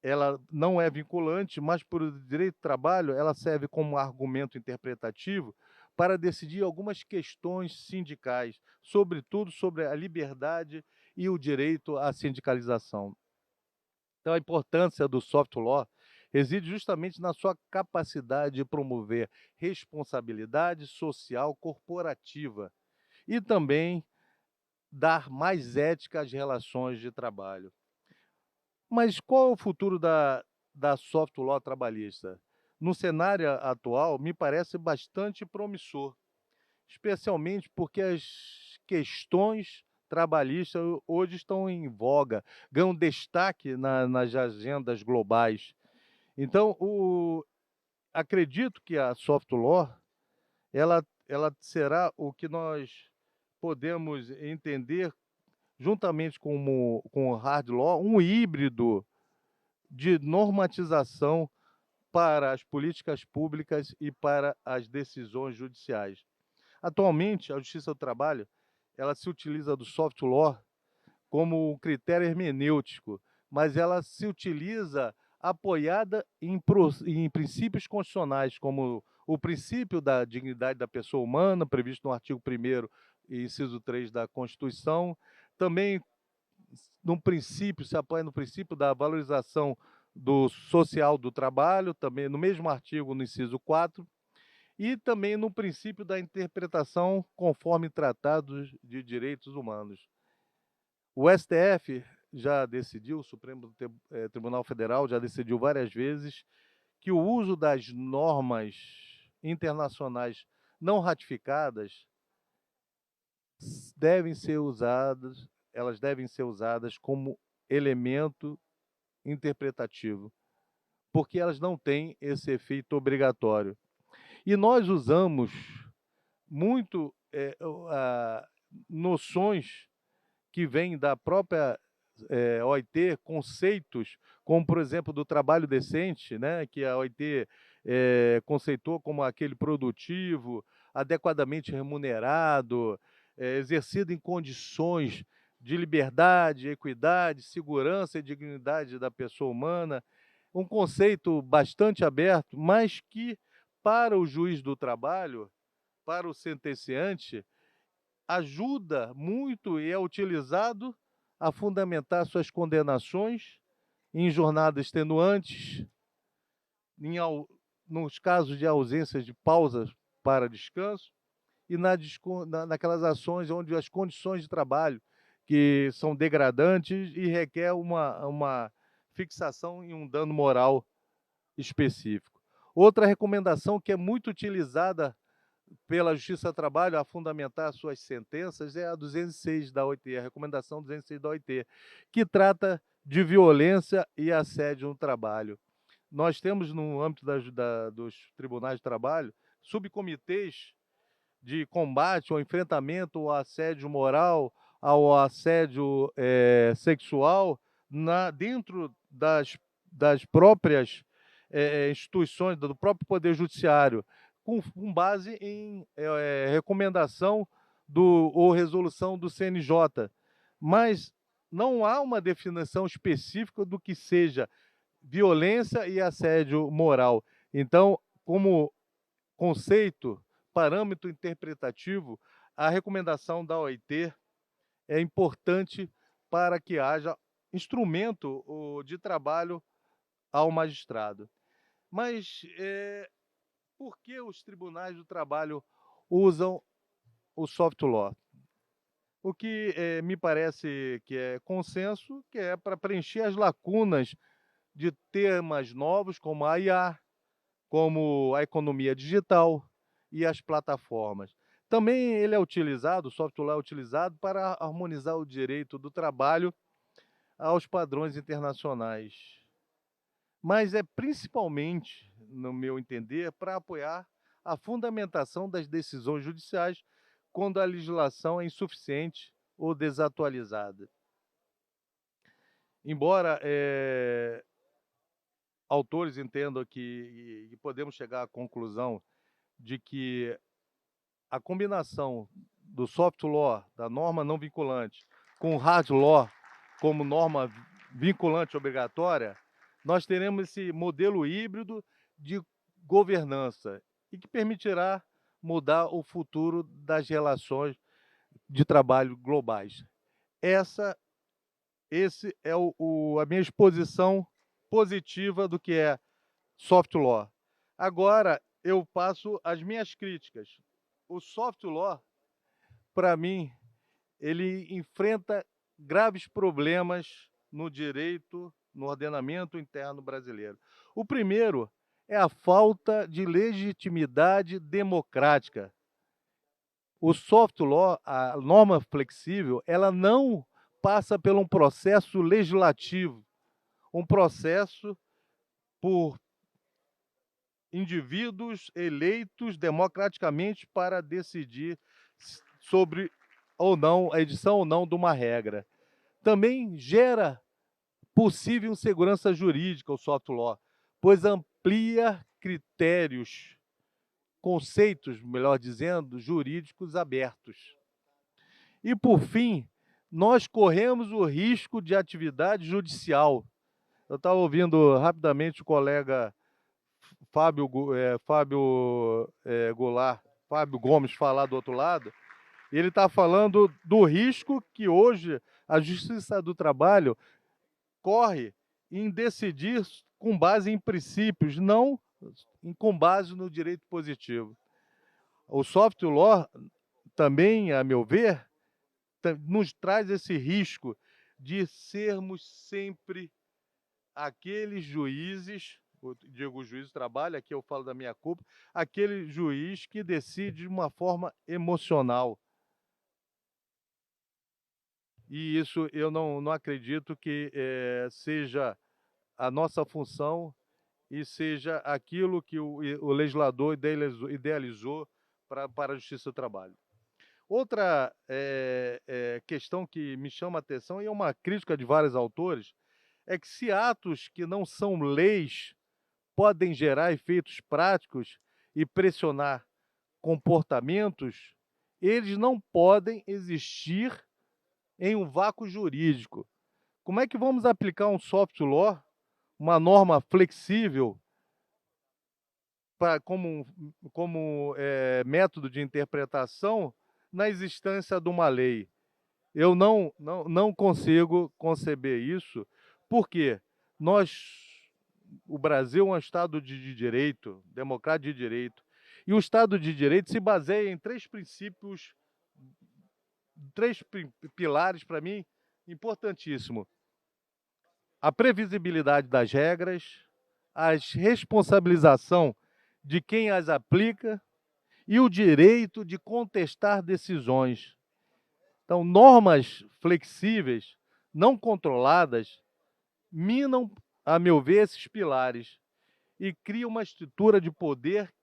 ela não é vinculante, mas por direito do trabalho, ela serve como argumento interpretativo para decidir algumas questões sindicais, sobretudo sobre a liberdade e o direito à sindicalização. Então, a importância do soft law reside justamente na sua capacidade de promover responsabilidade social corporativa e também dar mais ética às relações de trabalho. Mas qual é o futuro da soft law trabalhista? No cenário atual, me parece bastante promissor, especialmente porque as questões trabalhistas hoje estão em voga, ganham destaque nas agendas globais. Então, acredito que a soft law ela será o que nós podemos entender, juntamente com o hard law, um híbrido de normatização para as políticas públicas e para as decisões judiciais. Atualmente, a Justiça do Trabalho ela se utiliza do soft law como um critério hermenêutico, mas ela se utiliza apoiada em princípios constitucionais, como o princípio da dignidade da pessoa humana, previsto no artigo 1º e inciso 3 da Constituição, também se apoia no princípio da valorização do social do trabalho, também no mesmo artigo, no inciso 4, e também no princípio da interpretação conforme tratados de direitos humanos. O STF já decidiu, o Supremo Tribunal Federal já decidiu várias vezes que o uso das normas internacionais não ratificadas elas devem ser usadas como elemento interpretativo, porque elas não têm esse efeito obrigatório. E nós usamos muito noções que vêm da própria OIT, conceitos como, por exemplo, do trabalho decente, né, que a OIT conceitou como aquele produtivo, adequadamente remunerado, exercido em condições de liberdade, equidade, segurança e dignidade da pessoa humana, um conceito bastante aberto, mas que, para o juiz do trabalho, para o sentenciante, ajuda muito e é utilizado a fundamentar suas condenações em jornadas extenuantes, nos casos de ausência de pausas para descanso e naquelas ações onde as condições de trabalho que são degradantes e requer uma fixação em um dano moral específico. Outra recomendação que é muito utilizada pela Justiça do Trabalho a fundamentar suas sentenças é a 206 da OIT, a recomendação 206 da OIT, que trata de violência e assédio no trabalho. Nós temos, no âmbito dos tribunais de trabalho, subcomitês de combate ao enfrentamento ao assédio moral, ao assédio sexual, dentro das próprias instituições, do próprio Poder Judiciário, com base em recomendação ou resolução do CNJ. Mas não há uma definição específica do que seja violência e assédio moral. Então, como conceito, parâmetro interpretativo, a recomendação da OIT é importante para que haja instrumento de trabalho ao magistrado. Mas por que os tribunais do trabalho usam o soft law? O que me parece que é consenso, que é para preencher as lacunas de temas novos como a IA, como a economia digital e as plataformas. Também o soft law é utilizado para harmonizar o direito do trabalho aos padrões internacionais. Mas é principalmente, no meu entender, para apoiar a fundamentação das decisões judiciais quando a legislação é insuficiente ou desatualizada. Embora autores entendam que e podemos chegar à conclusão de que a combinação do soft law, da norma não vinculante, com o hard law como norma vinculante obrigatória, nós teremos esse modelo híbrido de governança e que permitirá mudar o futuro das relações de trabalho globais. Esse é a minha exposição positiva do que é soft law. Agora eu passo às minhas críticas. O soft law, para mim, ele enfrenta graves problemas no direito, no ordenamento interno brasileiro. O primeiro é a falta de legitimidade democrática. O soft law, a norma flexível, ela não passa por um processo legislativo, um processo por indivíduos eleitos democraticamente para decidir sobre ou não a edição ou não de uma regra. Também gera possível insegurança jurídica o soft law, pois amplia critérios, conceitos, melhor dizendo, jurídicos abertos. E, por fim, nós corremos o risco de atividade judicial. Eu estava ouvindo rapidamente o colega Fábio Gomes falar do outro lado, e ele está falando do risco que hoje a Justiça do Trabalho corre em decidir com base em princípios, não com base no direito positivo. O soft law também, a meu ver, nos traz esse risco de sermos sempre aqueles juízes, digo juiz do trabalho, aqui eu falo da minha culpa, aquele juiz que decide de uma forma emocional. E isso eu não acredito que seja a nossa função e seja aquilo que o legislador idealizou para a Justiça do Trabalho. Outra questão que me chama a atenção, e é uma crítica de vários autores, é que se atos que não são leis podem gerar efeitos práticos e pressionar comportamentos, eles não podem existir em um vácuo jurídico. Como é que vamos aplicar um soft law, uma norma flexível, como método de interpretação na existência de uma lei? Eu não consigo conceber isso, porque o Brasil é um Estado de direito, democrático de direito, e o Estado de direito se baseia em três princípios, três pilares, para mim, importantíssimos: a previsibilidade das regras, a responsabilização de quem as aplica e o direito de contestar decisões. Então, normas flexíveis, não controladas, minam, a meu ver, esses pilares e criam uma estrutura de poder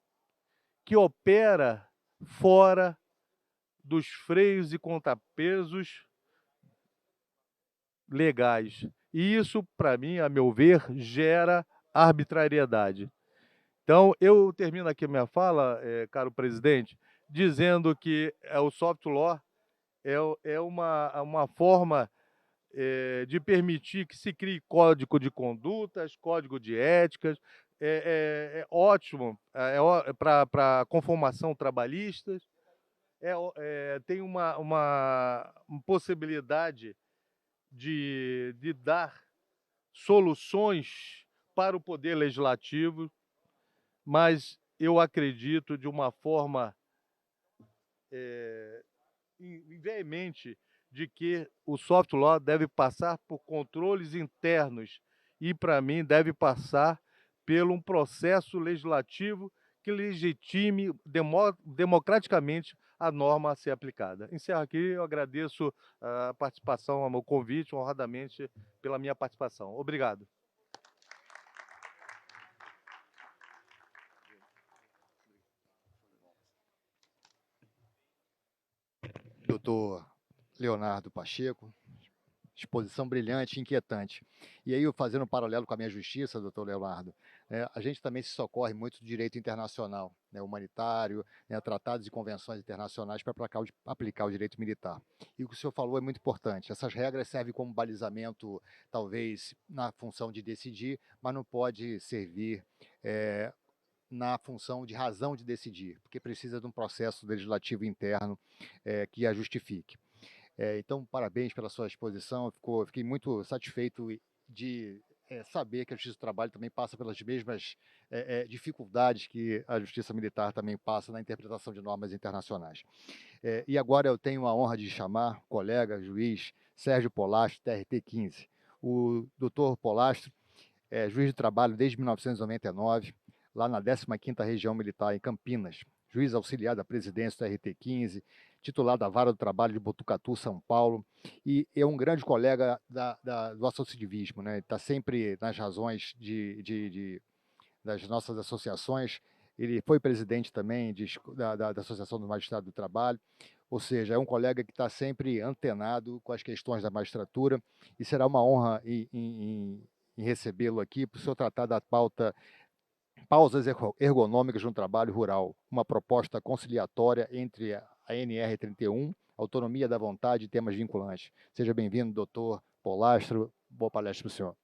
que opera fora dos freios e contrapesos legais. E isso, para mim, a meu ver, gera arbitrariedade. Então, eu termino aqui a minha fala, caro presidente, dizendo que o soft law é uma forma de permitir que se crie código de condutas, código de éticas, é ótimo para conformação trabalhista, tem uma possibilidade de dar soluções para o poder legislativo, mas eu acredito de uma forma veemente de que o soft law deve passar por controles internos e, para mim, deve passar por um processo legislativo que legitime democraticamente a norma a ser aplicada. Encerro aqui, eu agradeço a participação, o convite, honradamente, pela minha participação. Obrigado. Doutor Leonardo Pacheco, exposição brilhante e inquietante. E aí, fazendo um paralelo com a minha justiça, doutor Leonardo, a gente também se socorre muito do direito internacional, humanitário, tratados e convenções internacionais para aplicar o direito militar. E o que o senhor falou é muito importante. Essas regras servem como balizamento, talvez, na função de decidir, mas não pode servir na função de razão de decidir, porque precisa de um processo legislativo interno que a justifique. Então, parabéns pela sua exposição. Fiquei muito satisfeito de saber que a Justiça do Trabalho também passa pelas mesmas dificuldades que a Justiça Militar também passa na interpretação de normas internacionais. E agora eu tenho a honra de chamar o colega, juiz Sérgio Polastro, TRT 15. O doutor Polastro é juiz de trabalho desde 1999, lá na 15ª Região Militar, em Campinas. Juiz auxiliar da presidência do TRT 15, titular da Vara do Trabalho de Botucatu, São Paulo, e é um grande colega do associativismo, né? Está sempre nas razões das nossas associações. Ele foi presidente também da Associação dos Magistrados do Trabalho, ou seja, é um colega que está sempre antenado com as questões da magistratura, e será uma honra em recebê-lo aqui para o senhor tratar da pauta Pausas Ergonômicas no Trabalho Rural, uma proposta conciliatória entre a NR31, Autonomia da Vontade e temas vinculantes. Seja bem-vindo, doutor Polastro. Boa palestra para o senhor.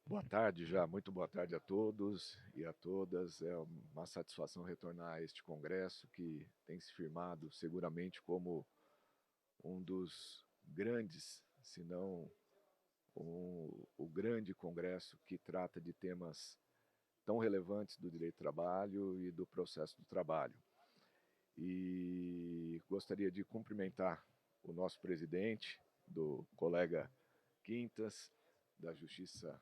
Boa tarde já, muito boa tarde a todos e a todas. É uma satisfação retornar a este congresso que tem se firmado seguramente como um dos grandes, se não o grande congresso que trata de temas tão relevantes do direito do trabalho e do processo do trabalho. E gostaria de cumprimentar o nosso presidente, do colega Quintas, da Justiça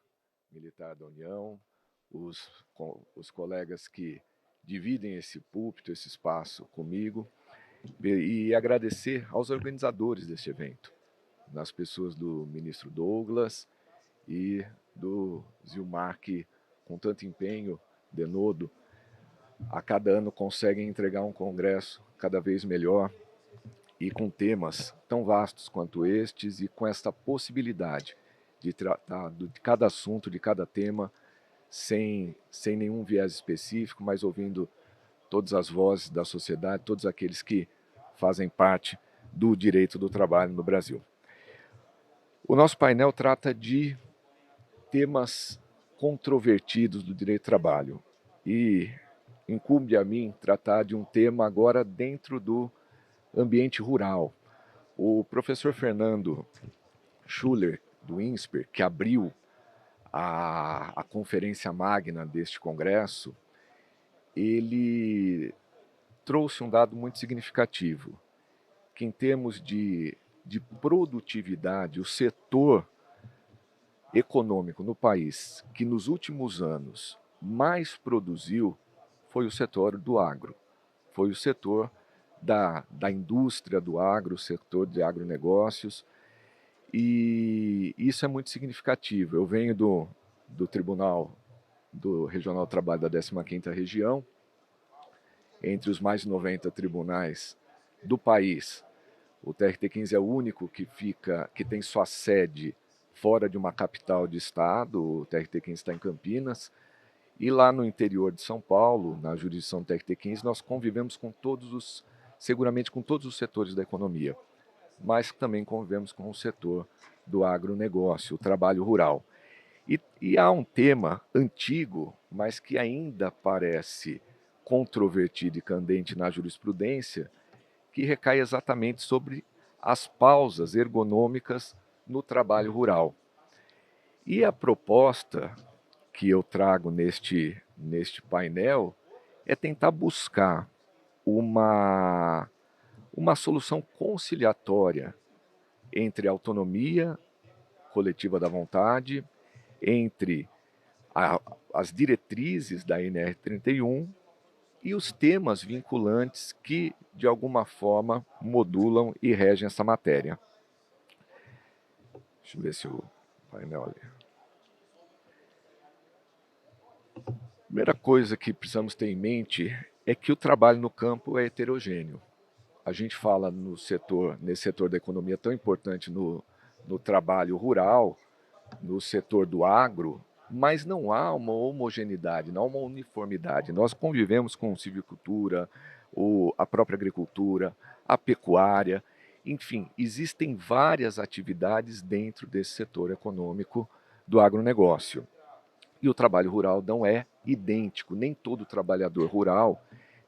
Militar da União, os colegas que dividem esse púlpito, esse espaço comigo, e agradecer aos organizadores deste evento, nas pessoas do ministro Douglas e do Zilmar, que com tanto empenho, denodo, a cada ano conseguem entregar um congresso cada vez melhor e com temas tão vastos quanto estes e com esta possibilidade de tratar de cada assunto, de cada tema, sem nenhum viés específico, mas ouvindo todas as vozes da sociedade, todos aqueles que fazem parte do direito do trabalho no Brasil. O nosso painel trata de temas controvertidos do direito do trabalho e incumbe a mim tratar de um tema agora dentro do ambiente rural. O professor Fernando Schuller, do INSPER, que abriu a conferência magna deste congresso, ele trouxe um dado muito significativo, que em termos de produtividade, o setor econômico no país que nos últimos anos mais produziu foi o setor do agro, foi o setor da indústria do agro, o setor de agronegócios, e isso é muito significativo. Eu venho do Tribunal do Regional do Trabalho da 15ª Região, entre os mais de 90 tribunais do país. O TRT15 é o único que tem sua sede fora de uma capital de estado. O TRT15 está em Campinas. E lá no interior de São Paulo, na jurisdição do TRT15, nós convivemos com seguramente com todos os setores da economia, mas também convivemos com o setor do agronegócio, o trabalho rural. E há um tema antigo, mas que ainda parece controvertido e candente na jurisprudência, que recai exatamente sobre as pausas ergonômicas no trabalho rural. E a proposta que eu trago neste neste painel é tentar buscar uma solução conciliatória entre a autonomia coletiva da vontade, entre as diretrizes da NR31 e os temas vinculantes que, de alguma forma, modulam e regem essa matéria. Deixa eu ver se o painel ali. A primeira coisa que precisamos ter em mente é que o trabalho no campo é heterogêneo. A gente fala nesse setor da economia tão importante no trabalho rural, no setor do agro, mas não há uma homogeneidade, não há uma uniformidade. Nós convivemos com silvicultura, a própria agricultura, a pecuária, enfim, existem várias atividades dentro desse setor econômico do agronegócio. E o trabalho rural não é idêntico, nem todo trabalhador rural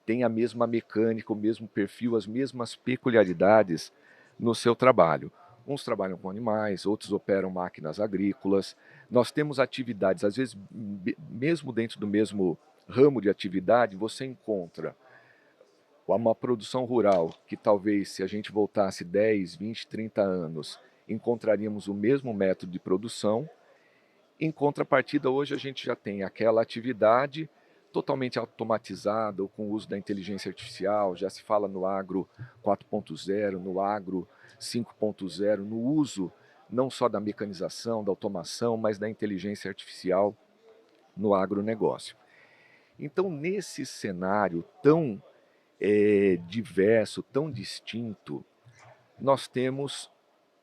tem a mesma mecânica, o mesmo perfil, as mesmas peculiaridades no seu trabalho. Uns trabalham com animais, outros operam máquinas agrícolas. Nós temos atividades, às vezes, mesmo dentro do mesmo ramo de atividade, você encontra uma produção rural que talvez, se a gente voltasse 10, 20, 30 anos, encontraríamos o mesmo método de produção. Em contrapartida, hoje a gente já tem aquela atividade totalmente automatizada ou com o uso da inteligência artificial, já se fala no agro 4.0, no agro 5.0, no uso não só da mecanização, da automação, mas da inteligência artificial no agronegócio. Então, nesse cenário tão diverso, tão distinto, nós temos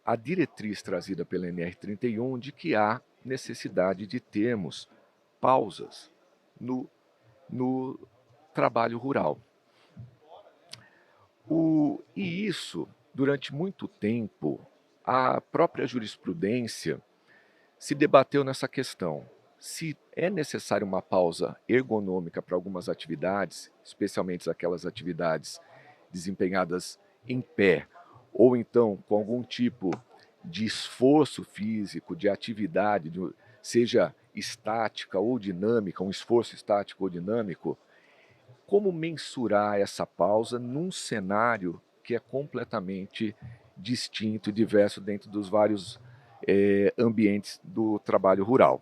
a diretriz trazida pela NR31 de que há necessidade de termos pausas no trabalho rural. E isso, durante muito tempo, a própria jurisprudência se debateu nessa questão. Se é necessária uma pausa ergonômica para algumas atividades, especialmente aquelas atividades desempenhadas em pé, ou então com algum tipo de esforço físico, de atividade, seja estática ou dinâmica, um esforço estático ou dinâmico, como mensurar essa pausa num cenário que é completamente distinto e diverso dentro dos vários ambientes do trabalho rural?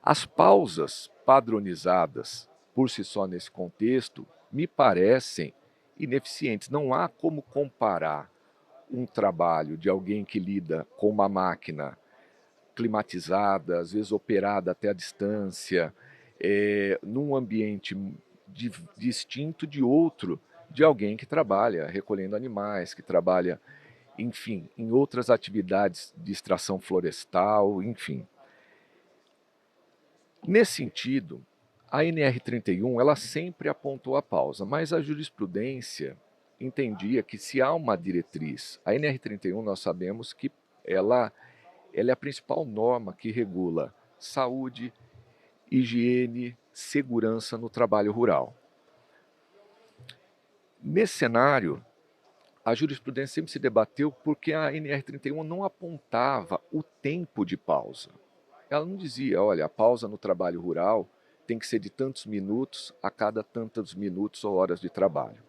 As pausas padronizadas, por si só nesse contexto, me parecem ineficientes. Não há como comparar um trabalho de alguém que lida com uma máquina climatizada, às vezes operada até a distância, num ambiente distinto de outro, de alguém que trabalha recolhendo animais, que trabalha, enfim, em outras atividades de extração florestal, enfim. Nesse sentido, a NR31 ela sempre apontou a pausa, mas a jurisprudência entendia que se há uma diretriz, a NR31 nós sabemos que ela é a principal norma que regula saúde, higiene, segurança no trabalho rural. Nesse cenário, a jurisprudência sempre se debateu porque a NR31 não apontava o tempo de pausa. Ela não dizia, olha, a pausa no trabalho rural tem que ser de tantos minutos a cada tantos minutos ou horas de trabalho.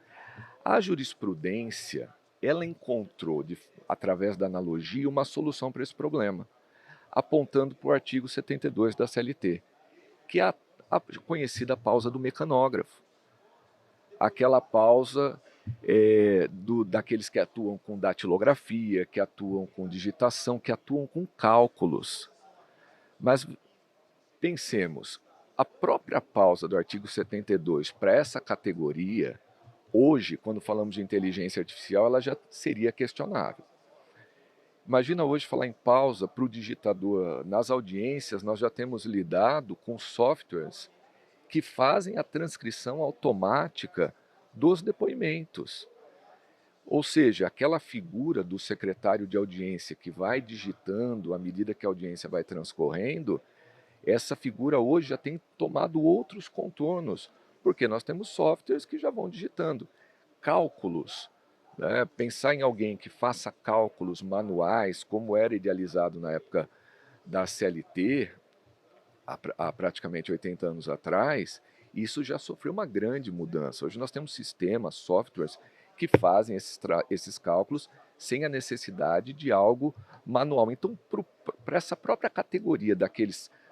A jurisprudência, ela encontrou, através da analogia, uma solução para esse problema, apontando para o artigo 72 da CLT, que é a conhecida pausa do mecanógrafo. Aquela pausa daqueles que atuam com datilografia, que atuam com digitação, que atuam com cálculos. Mas pensemos, a própria pausa do artigo 72 para essa categoria, hoje, quando falamos de inteligência artificial, ela já seria questionável. Imagina hoje falar em pausa para o digitador. Nas audiências, nós já temos lidado com softwares que fazem a transcrição automática dos depoimentos. Ou seja, aquela figura do secretário de audiência que vai digitando à medida que a audiência vai transcorrendo, essa figura hoje já tem tomado outros contornos, porque nós temos softwares que já vão digitando. Cálculos, né? Pensar em alguém que faça cálculos manuais, como era idealizado na época da CLT, há praticamente 80 anos atrás, isso já sofreu uma grande mudança. Hoje nós temos sistemas, softwares, que fazem esses cálculos sem a necessidade de algo manual. Então, para essa própria categoria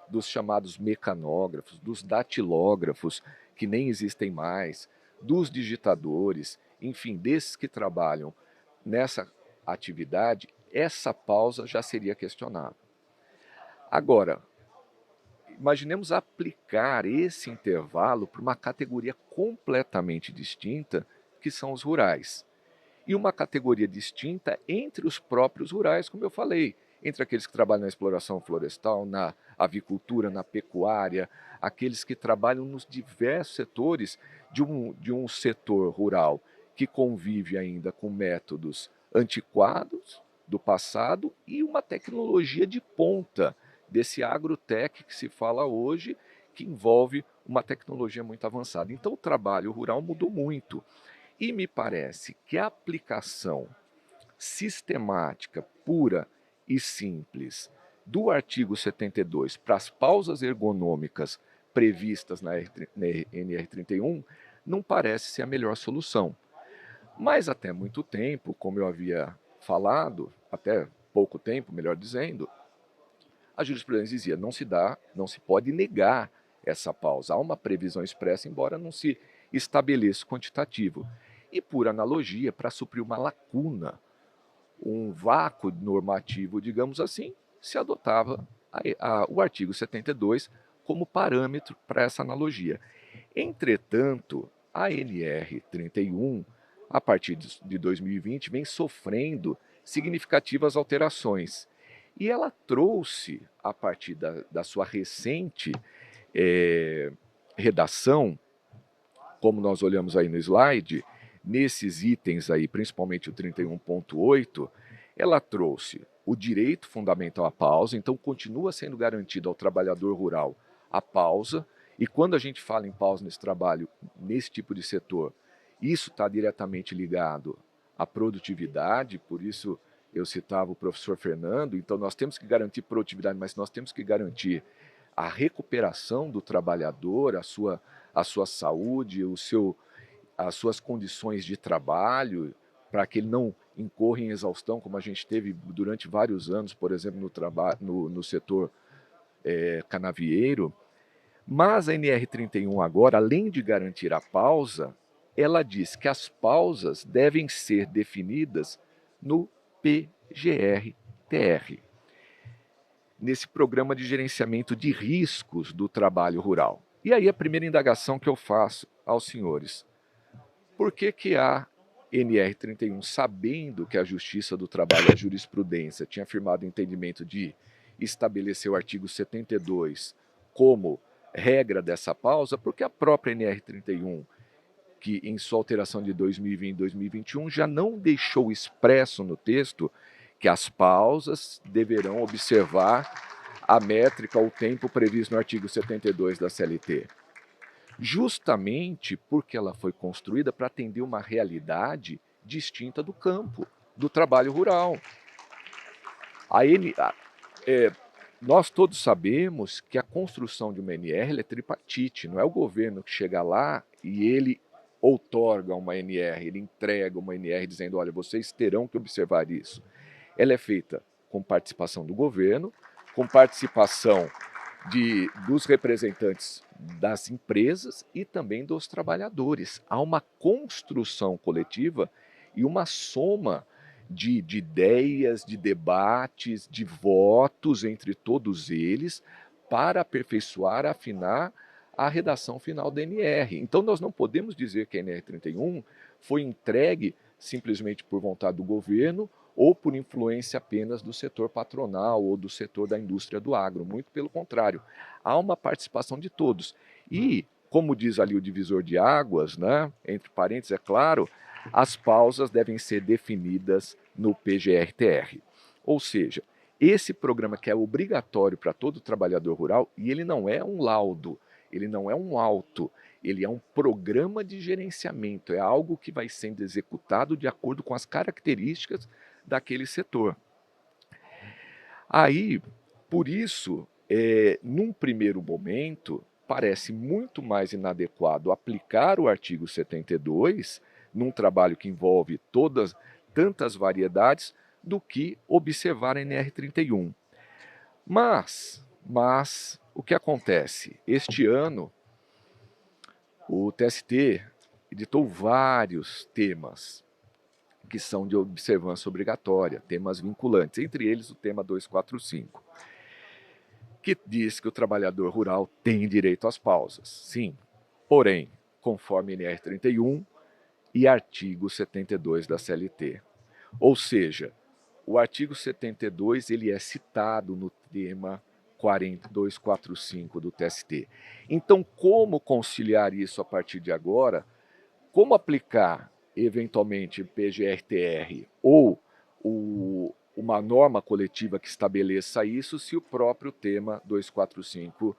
dos chamados mecanógrafos, dos datilógrafos, que nem existem mais, dos digitadores, enfim, desses que trabalham nessa atividade, essa pausa já seria questionável. Agora, imaginemos aplicar esse intervalo para uma categoria completamente distinta, que são os rurais. E uma categoria distinta entre os próprios rurais, como eu falei, entre aqueles que trabalham na exploração florestal, na avicultura, na pecuária, aqueles que trabalham nos diversos setores de um setor rural que convive ainda com métodos antiquados do passado e uma tecnologia de ponta desse agrotech que se fala hoje, que envolve uma tecnologia muito avançada. Então o trabalho rural mudou muito. E me parece que a aplicação sistemática, pura e simples do artigo 72 para as pausas ergonômicas previstas na NR31 não parece ser a melhor solução. Mas até muito tempo, como eu havia falado, até pouco tempo, melhor dizendo, a jurisprudência dizia não se pode negar essa pausa. Há uma previsão expressa, embora não se estabeleça quantitativo. E por analogia, para suprir uma lacuna, um vácuo normativo, digamos assim, se adotava o artigo 72 como parâmetro para essa analogia. Entretanto, a NR 31, a partir de 2020, vem sofrendo significativas alterações. E ela trouxe, a partir da sua recente redação, como nós olhamos aí no slide, nesses itens aí, principalmente o 31.8, ela trouxe o direito fundamental à pausa, então continua sendo garantido ao trabalhador rural a pausa, e quando a gente fala em pausa nesse trabalho, nesse tipo de setor, isso está diretamente ligado à produtividade, por isso eu citava o professor Fernando, então nós temos que garantir produtividade, mas nós temos que garantir a recuperação do trabalhador, a sua saúde, as suas condições de trabalho, para que ele não incorra em exaustão, como a gente teve durante vários anos, por exemplo, no setor canavieiro. Mas a NR31 agora, além de garantir a pausa, ela diz que as pausas devem ser definidas no PGR-TR, nesse programa de gerenciamento de riscos do trabalho rural. E aí a primeira indagação que eu faço aos senhores: por que a NR31, sabendo que a Justiça do Trabalho e a jurisprudência tinha firmado o entendimento de estabelecer o artigo 72 como regra dessa pausa, porque a própria NR31, que em sua alteração de 2020 e 2021 já não deixou expresso no texto que as pausas deverão observar a métrica ou o tempo previsto no artigo 72 da CLT? Justamente porque ela foi construída para atender uma realidade distinta do campo, do trabalho rural. Nós todos sabemos que a construção de uma NR é tripartite, não é o governo que chega lá e ele outorga uma NR, ele entrega uma NR dizendo, olha, vocês terão que observar isso. Ela é feita com participação do governo, com participação dos representantes das empresas e também dos trabalhadores. Há uma construção coletiva e uma soma de ideias, de debates, de votos entre todos eles para aperfeiçoar, afinar a redação final da NR. Então nós não podemos dizer que a NR 31 foi entregue simplesmente por vontade do governo ou por influência apenas do setor patronal ou do setor da indústria do agro. Muito pelo contrário, há uma participação de todos. E, como diz ali o divisor de águas, né, entre parênteses, é claro, as pausas devem ser definidas no PGR-TR. Ou seja, esse programa que é obrigatório para todo trabalhador rural, e ele não é um laudo, ele não é um auto, ele é um programa de gerenciamento, é algo que vai sendo executado de acordo com as características daquele setor. Aí, por isso, num primeiro momento, parece muito mais inadequado aplicar o artigo 72 num trabalho que envolve tantas variedades do que observar a NR31. Mas o que acontece? Este ano, o TST editou vários temas que são de observância obrigatória, temas vinculantes, entre eles o tema 245, que diz que o trabalhador rural tem direito às pausas. Sim, porém, conforme NR31 e artigo 72 da CLT. Ou seja, o artigo 72 ele é citado no tema 245 do TST. Então, como conciliar isso a partir de agora? Como aplicar, eventualmente, PGR-TR ou uma norma coletiva que estabeleça isso se o próprio tema 245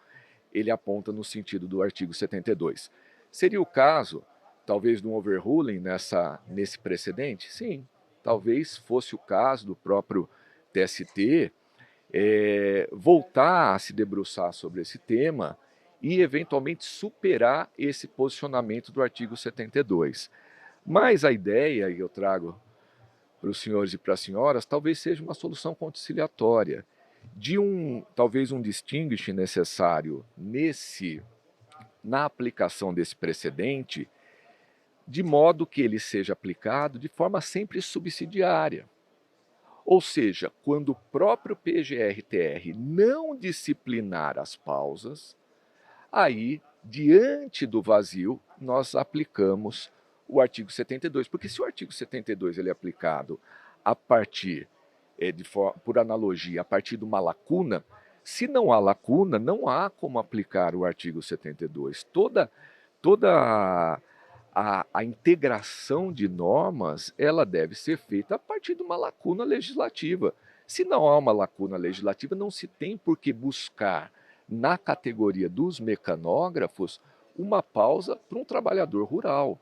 ele aponta no sentido do artigo 72? Seria o caso, talvez, de um overruling nesse precedente? Sim, talvez fosse o caso do próprio TST voltar a se debruçar sobre esse tema e, eventualmente, superar esse posicionamento do artigo 72. Mas a ideia, e eu trago para os senhores e para as senhoras, talvez seja uma solução conciliatória, de talvez um distinguish necessário na aplicação desse precedente, de modo que ele seja aplicado de forma sempre subsidiária. Ou seja, quando o próprio PGR-TR não disciplinar as pausas, aí, diante do vazio, nós aplicamos o artigo 72. Porque se o artigo 72 ele é aplicado a partir, por analogia, a partir de uma lacuna, se não há lacuna, não há como aplicar o artigo 72. Toda a integração de normas ela deve ser feita a partir de uma lacuna legislativa. Se não há uma lacuna legislativa, não se tem por que buscar, na categoria dos mecanógrafos, uma pausa para um trabalhador rural.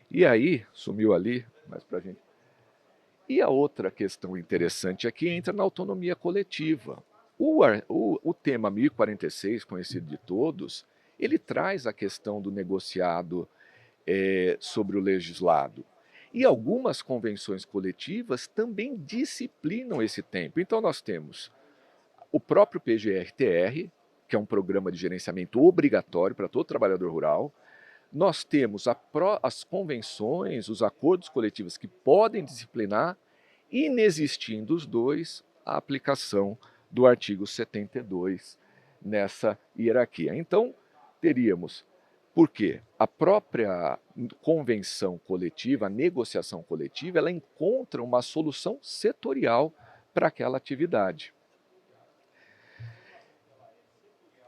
E aí, sumiu ali, mas para a gente. E a outra questão interessante aqui entra na autonomia coletiva. O tema 1046, conhecido de todos, ele traz a questão do negociado sobre o legislado. E algumas convenções coletivas também disciplinam esse tempo. Então nós temos o próprio PGR-TR, que é um programa de gerenciamento obrigatório para todo trabalhador rural. Nós temos as convenções, os acordos coletivos que podem disciplinar, inexistindo os dois, a aplicação do artigo 72 nessa hierarquia. Então, teríamos, por quê? A própria convenção coletiva, a negociação coletiva, ela encontra uma solução setorial para aquela atividade.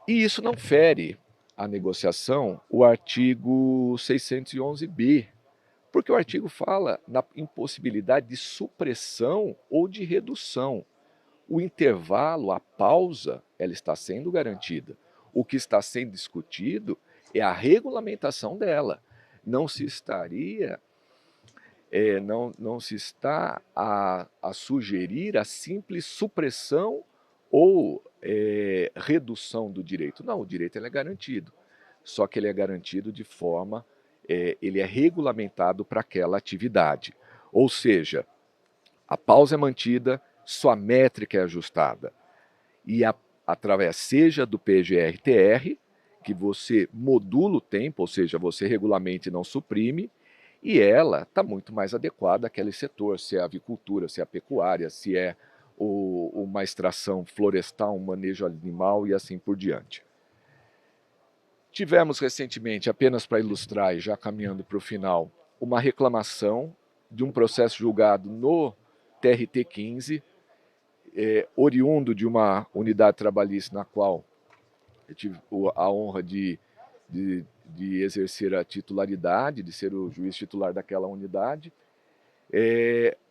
E isso não fere a negociação, o artigo 611b, porque o artigo fala na impossibilidade de supressão ou de redução. O intervalo, a pausa, ela está sendo garantida. O que está sendo discutido é a regulamentação dela. Não se estaria, não se está a sugerir a simples supressão ou redução do direito. Não, o direito ele é garantido. Só que ele é garantido de forma, ele é regulamentado para aquela atividade. Ou seja, a pausa é mantida, sua métrica é ajustada. E através, seja do PGR-TR, que você modula o tempo, ou seja, você regulamente não suprime, e ela está muito mais adequada àquele setor, se é a avicultura, se é a pecuária, se é uma extração florestal, um manejo animal e assim por diante. Tivemos recentemente, apenas para ilustrar e já caminhando para o final, uma reclamação de um processo julgado no TRT-15, oriundo de uma unidade trabalhista na qual eu tive a honra de exercer a titularidade, de ser o juiz titular daquela unidade,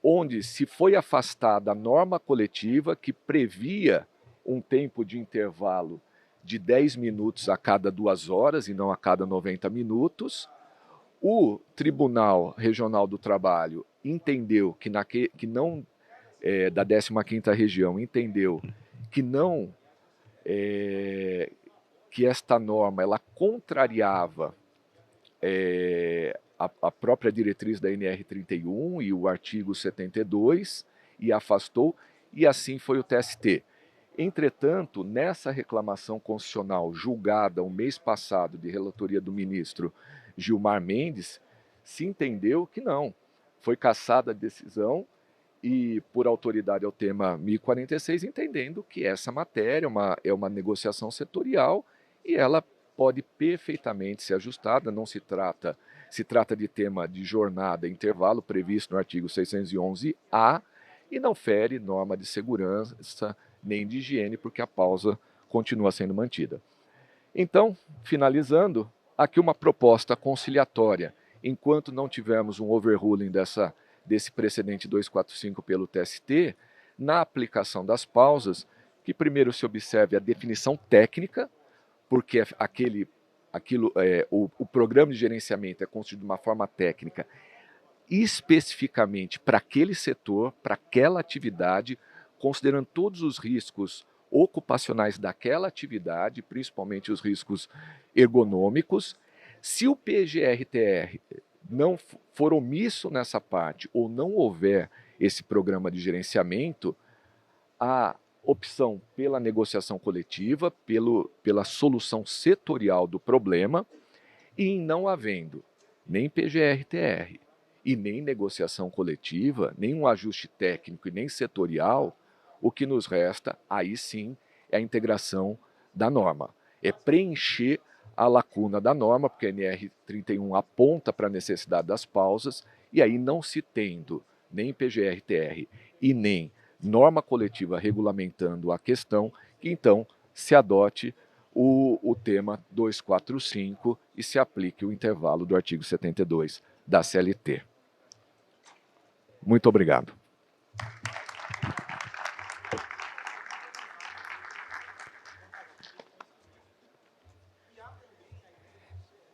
onde se foi afastada a norma coletiva que previa um tempo de intervalo de 10 minutos a cada 2 horas e não a cada 90 minutos. O Tribunal Regional do Trabalho entendeu que não, da 15ª região, entendeu que não que esta norma ela contrariava a própria diretriz da NR31 e o artigo 72 e afastou, e assim foi o TST. Entretanto, nessa reclamação constitucional julgada o mês passado de relatoria do ministro Gilmar Mendes, se entendeu que não, foi cassada a decisão e por autoridade ao tema 1046, entendendo que essa matéria é uma negociação setorial e ela pode perfeitamente ser ajustada, não se trata de tema de jornada, intervalo previsto no artigo 611-A e não fere norma de segurança nem de higiene, porque a pausa continua sendo mantida. Então, finalizando, aqui uma proposta conciliatória. Enquanto não tivermos um overruling desse precedente 245 pelo TST, na aplicação das pausas, que primeiro se observe a definição técnica, porque o programa de gerenciamento é construído de uma forma técnica especificamente para aquele setor, para aquela atividade, considerando todos os riscos ocupacionais daquela atividade, principalmente os riscos ergonômicos. Se o PGR-TR não for omisso nessa parte ou não houver esse programa de gerenciamento, a opção pela negociação coletiva, pela solução setorial do problema, e em não havendo nem PGR-TR e nem negociação coletiva, nem um ajuste técnico e nem setorial, o que nos resta, aí sim, é a integração da norma. É preencher a lacuna da norma, porque a NR31 aponta para a necessidade das pausas, e aí não se tendo nem PGR-TR e nem norma coletiva regulamentando a questão, que então se adote o tema 245 e se aplique o intervalo do artigo 72 da CLT. Muito obrigado.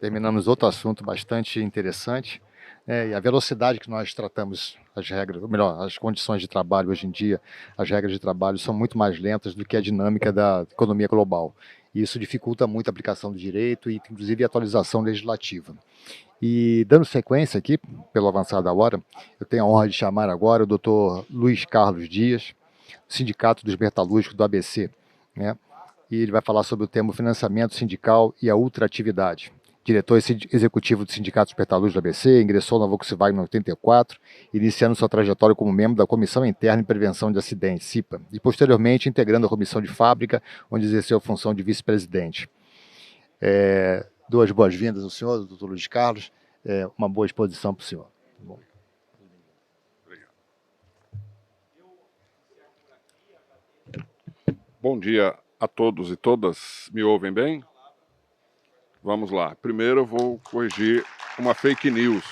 Terminamos outro assunto bastante interessante, e a velocidade que nós tratamos as regras, ou melhor, as condições de trabalho hoje em dia, as regras de trabalho são muito mais lentas do que a dinâmica da economia global. E isso dificulta muito a aplicação do direito e, inclusive, a atualização legislativa. E, dando sequência aqui, pelo avançar da hora, eu tenho a honra de chamar agora o Dr. Luiz Carlos Dias, Sindicato dos Metalúrgicos do ABC, né? E ele vai falar sobre o tema financiamento sindical e a ultraatividade. Diretor executivo do Sindicato dos Metalúrgicos do ABC, ingressou na Volkswagen em 84, iniciando sua trajetória como membro da Comissão Interna em Prevenção de Acidentes, CIPA, e posteriormente integrando a Comissão de Fábrica, onde exerceu a função de vice-presidente. Duas boas-vindas ao senhor, doutor Luiz Carlos, uma boa exposição para o senhor. Bom. Bom dia a todos e todas. Me ouvem bem? Vamos lá. Primeiro eu vou corrigir uma fake news.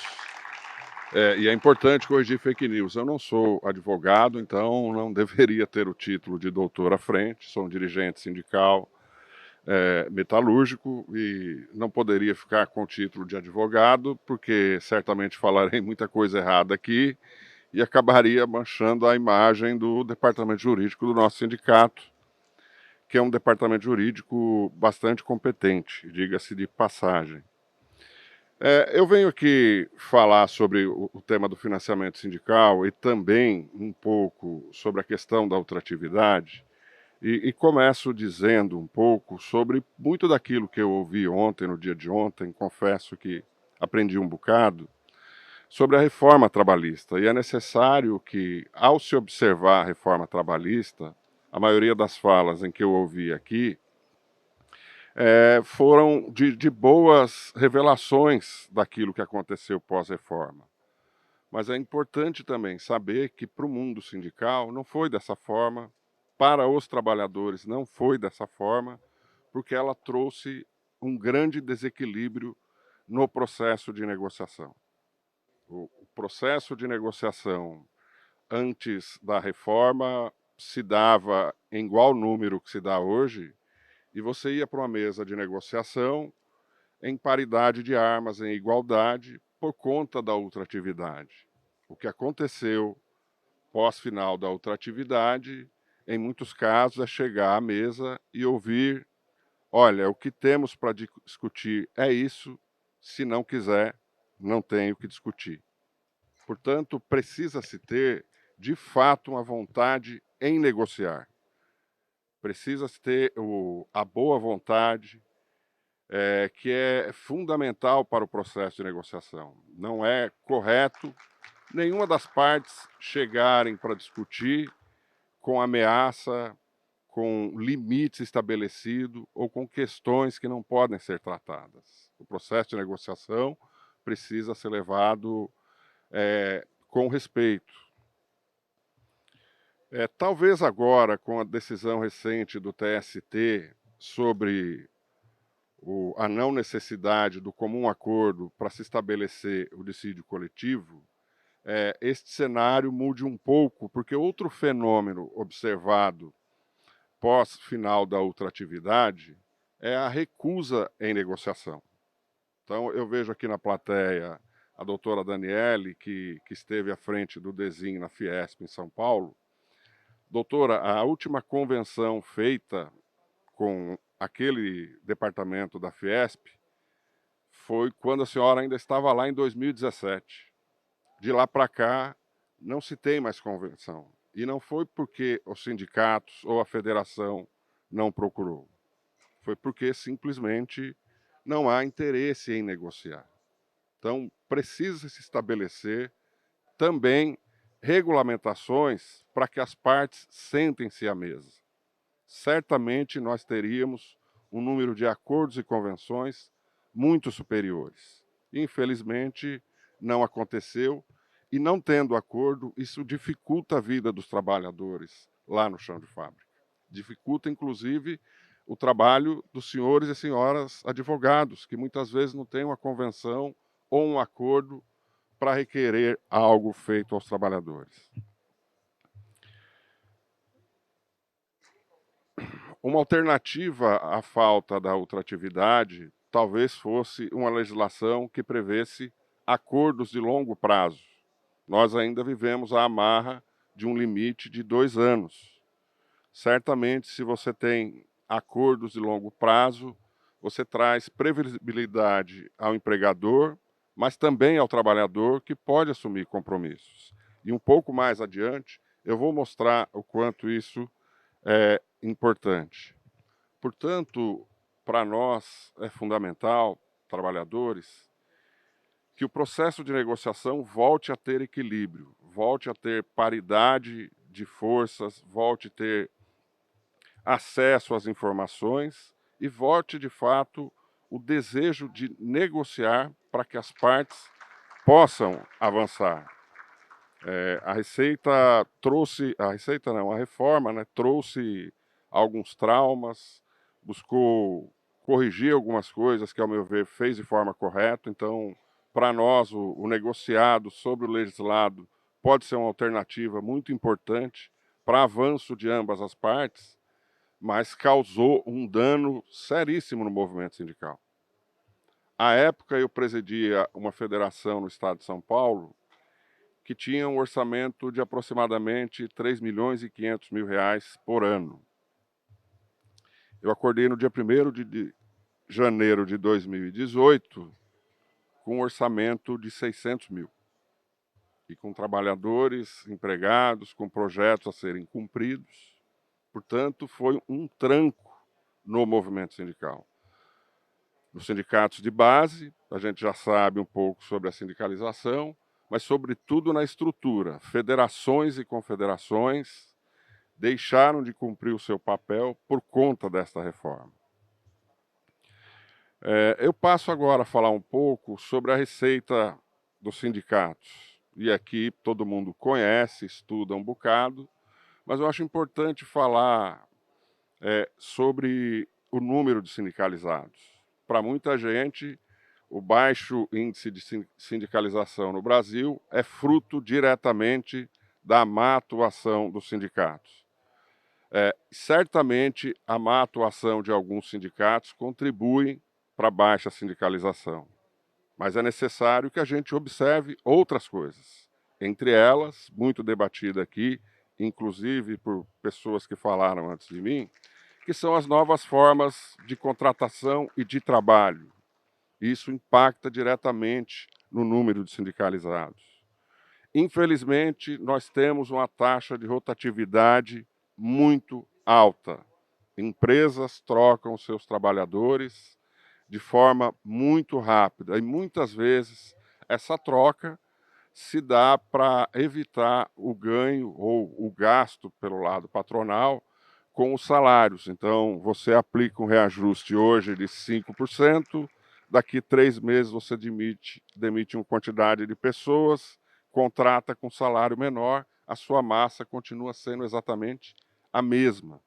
E é importante corrigir fake news. Eu não sou advogado, então não deveria ter o título de doutor à frente. Sou um dirigente sindical metalúrgico e não poderia ficar com o título de advogado, porque certamente falarei muita coisa errada aqui e acabaria manchando a imagem do departamento jurídico do nosso sindicato, que é um departamento jurídico bastante competente, diga-se de passagem. Eu venho aqui falar sobre o tema do financiamento sindical e também um pouco sobre a questão da ultratividade, e começo dizendo um pouco sobre muito daquilo que eu ouvi ontem, no dia de ontem, confesso que aprendi um bocado, sobre a reforma trabalhista. E é necessário que, ao se observar a reforma trabalhista, a maioria das falas em que eu ouvi aqui foram de boas revelações daquilo que aconteceu pós-reforma. Mas é importante também saber que para o mundo sindical não foi dessa forma, para os trabalhadores não foi dessa forma, porque ela trouxe um grande desequilíbrio no processo de negociação. O processo de negociação antes da reforma se dava em igual número que se dá hoje, e você ia para uma mesa de negociação em paridade de armas, em igualdade, por conta da ultratividade. O que aconteceu pós-final da ultratividade em muitos casos, é chegar à mesa e ouvir: olha, o que temos para discutir é isso, se não quiser, não tem o que discutir. Portanto, precisa-se ter, de fato, uma vontade em negociar. Precisa-se ter a boa vontade, que é fundamental para o processo de negociação. Não é correto nenhuma das partes chegarem para discutir com ameaça, com limites estabelecidos ou com questões que não podem ser tratadas. O processo de negociação precisa ser levado com respeito. Talvez agora, com a decisão recente do TST sobre a não necessidade do comum acordo para se estabelecer o dissídio coletivo, este cenário mude um pouco, porque outro fenômeno observado pós-final da ultratividade é a recusa em negociação. Então, eu vejo aqui na plateia a doutora Daniele, que esteve à frente do DESIM na Fiesp, em São Paulo. Doutora, a última convenção feita com aquele departamento da Fiesp foi quando a senhora ainda estava lá em 2017. De lá para cá, não se tem mais convenção. E não foi porque os sindicatos ou a federação não procurou. Foi porque simplesmente não há interesse em negociar. Então, precisa se estabelecer também regulamentações para que as partes sentem-se à mesa. Certamente nós teríamos um número de acordos e convenções muito superiores. Infelizmente, não aconteceu, e não tendo acordo, isso dificulta a vida dos trabalhadores lá no chão de fábrica. Dificulta, inclusive, o trabalho dos senhores e senhoras advogados, que muitas vezes não têm uma convenção ou um acordo para requerer algo feito aos trabalhadores. Uma alternativa à falta da ultratividade talvez fosse uma legislação que prevesse acordos de longo prazo. Nós ainda vivemos a amarra de um limite de 2 anos. Certamente, se você tem acordos de longo prazo, você traz previsibilidade ao empregador, mas também ao trabalhador, que pode assumir compromissos. E um pouco mais adiante, eu vou mostrar o quanto isso é importante. Portanto, para nós é fundamental, trabalhadores, que o processo de negociação volte a ter equilíbrio, volte a ter paridade de forças, volte a ter acesso às informações e volte, de fato, o desejo de negociar para que as partes possam avançar. A reforma, né, trouxe alguns traumas, buscou corrigir algumas coisas que, ao meu ver, fez de forma correta. Então, para nós, o negociado sobre o legislado pode ser uma alternativa muito importante para avanço de ambas as partes, mas causou um dano seríssimo no movimento sindical. À época, eu presidia uma federação no estado de São Paulo que tinha um orçamento de aproximadamente R$ 3.500.000 por ano. Eu acordei no dia 1º de janeiro de 2018 com um orçamento de 600 mil. E com trabalhadores, empregados, com projetos a serem cumpridos. Portanto, foi um tranco no movimento sindical. Nos sindicatos de base, a gente já sabe um pouco sobre a sindicalização, mas sobretudo na estrutura. Federações e confederações deixaram de cumprir o seu papel por conta desta reforma. Eu passo agora a falar um pouco sobre a receita dos sindicatos. E aqui todo mundo conhece, estuda um bocado, mas eu acho importante falar sobre o número de sindicalizados. Para muita gente, o baixo índice de sindicalização no Brasil é fruto diretamente da má atuação dos sindicatos. Certamente, a má atuação de alguns sindicatos contribui para a baixa sindicalização. Mas é necessário que a gente observe outras coisas. Entre elas, muito debatida aqui, inclusive por pessoas que falaram antes de mim, que são as novas formas de contratação e de trabalho. Isso impacta diretamente no número de sindicalizados. Infelizmente, nós temos uma taxa de rotatividade muito alta. Empresas trocam seus trabalhadores de forma muito rápida e muitas vezes essa troca se dá para evitar o ganho ou o gasto pelo lado patronal com os salários. Então, você aplica um reajuste hoje de 5%, daqui 3 meses você demite uma quantidade de pessoas, contrata com salário menor, a sua massa continua sendo exatamente a mesma.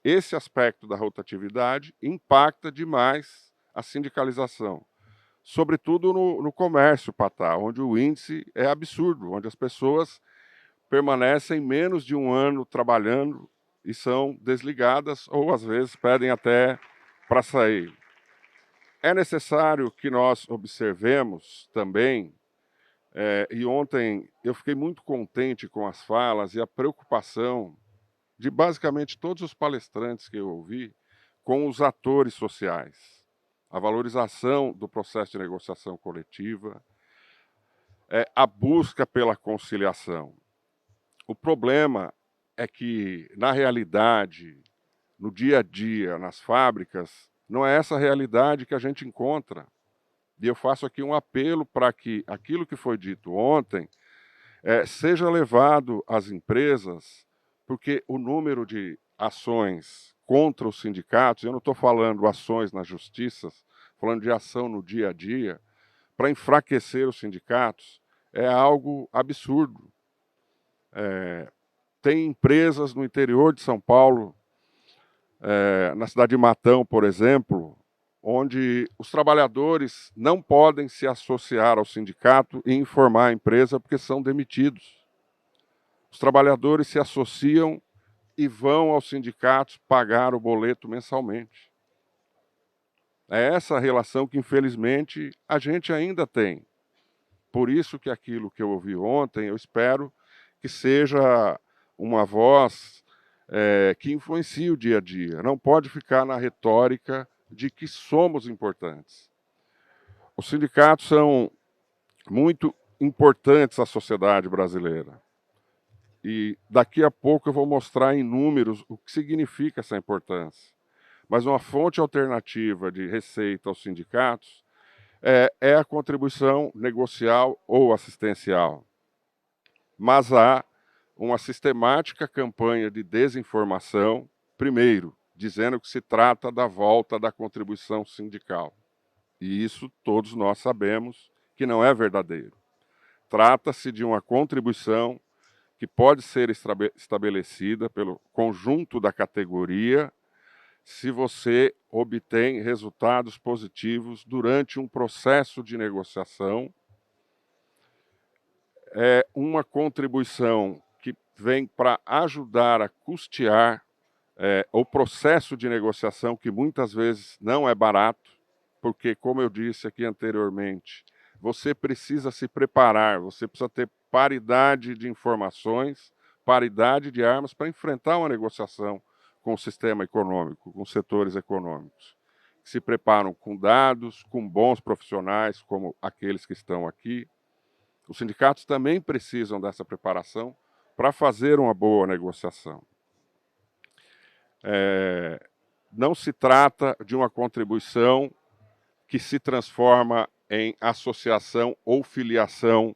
Esse aspecto da rotatividade impacta demais a sindicalização, sobretudo no comércio, Patá, onde o índice é absurdo, onde as pessoas permanecem menos de um ano trabalhando e são desligadas ou, às vezes, pedem até para sair. É necessário que nós observemos também, e ontem eu fiquei muito contente com as falas e a preocupação de basicamente todos os palestrantes que eu ouvi com os atores sociais. A valorização do processo de negociação coletiva, a busca pela conciliação. O problema é que, na realidade, no dia a dia, nas fábricas, não é essa realidade que a gente encontra. E eu faço aqui um apelo para que aquilo que foi dito ontem seja levado às empresas, porque o número de ações contra os sindicatos, eu não estou falando ações na justiça, falando de ação no dia a dia, para enfraquecer os sindicatos, é algo absurdo. Tem empresas no interior de São Paulo, na cidade de Matão, por exemplo, onde os trabalhadores não podem se associar ao sindicato e informar a empresa porque são demitidos. Os trabalhadores se associam e vão aos sindicatos pagar o boleto mensalmente. É essa relação que, infelizmente, a gente ainda tem. Por isso que aquilo que eu ouvi ontem, eu espero que seja uma voz que influencie o dia a dia. Não pode ficar na retórica de que somos importantes. Os sindicatos são muito importantes à sociedade brasileira. E daqui a pouco eu vou mostrar em números o que significa essa importância. Mas uma fonte alternativa de receita aos sindicatos é a contribuição negocial ou assistencial. Mas há uma sistemática campanha de desinformação, primeiro, dizendo que se trata da volta da contribuição sindical. E isso todos nós sabemos que não é verdadeiro. Trata-se de uma contribuição que pode ser estabelecida pelo conjunto da categoria se você obtém resultados positivos durante um processo de negociação. É uma contribuição que vem para ajudar a custear o processo de negociação, que muitas vezes não é barato, porque, como eu disse aqui anteriormente, você precisa se preparar, você precisa ter paridade de informações, paridade de armas para enfrentar uma negociação com o sistema econômico, com os setores econômicos, que se preparam com dados, com bons profissionais, como aqueles que estão aqui. Os sindicatos também precisam dessa preparação para fazer uma boa negociação. Não se trata de uma contribuição que se transforma em associação ou filiação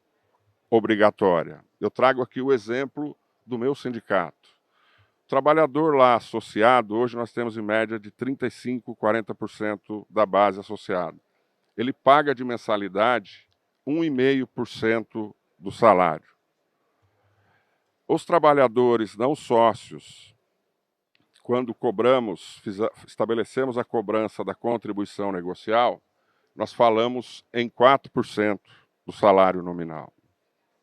obrigatória. Eu trago aqui o exemplo do meu sindicato. O trabalhador lá associado, hoje nós temos em média de 35%, 40% da base associada. Ele paga de mensalidade 1,5% do salário. Os trabalhadores não sócios, quando estabelecemos a cobrança da contribuição negocial, nós falamos em 4% do salário nominal.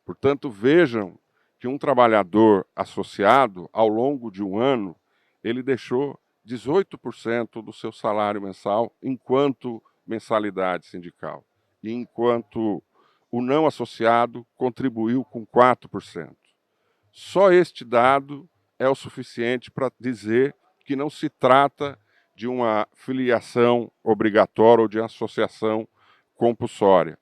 Portanto, vejam que um trabalhador associado, ao longo de um ano, ele deixou 18% do seu salário mensal enquanto mensalidade sindical, e enquanto o não associado contribuiu com 4%. Só este dado é o suficiente para dizer que não se trata de uma filiação obrigatória ou de associação compulsória.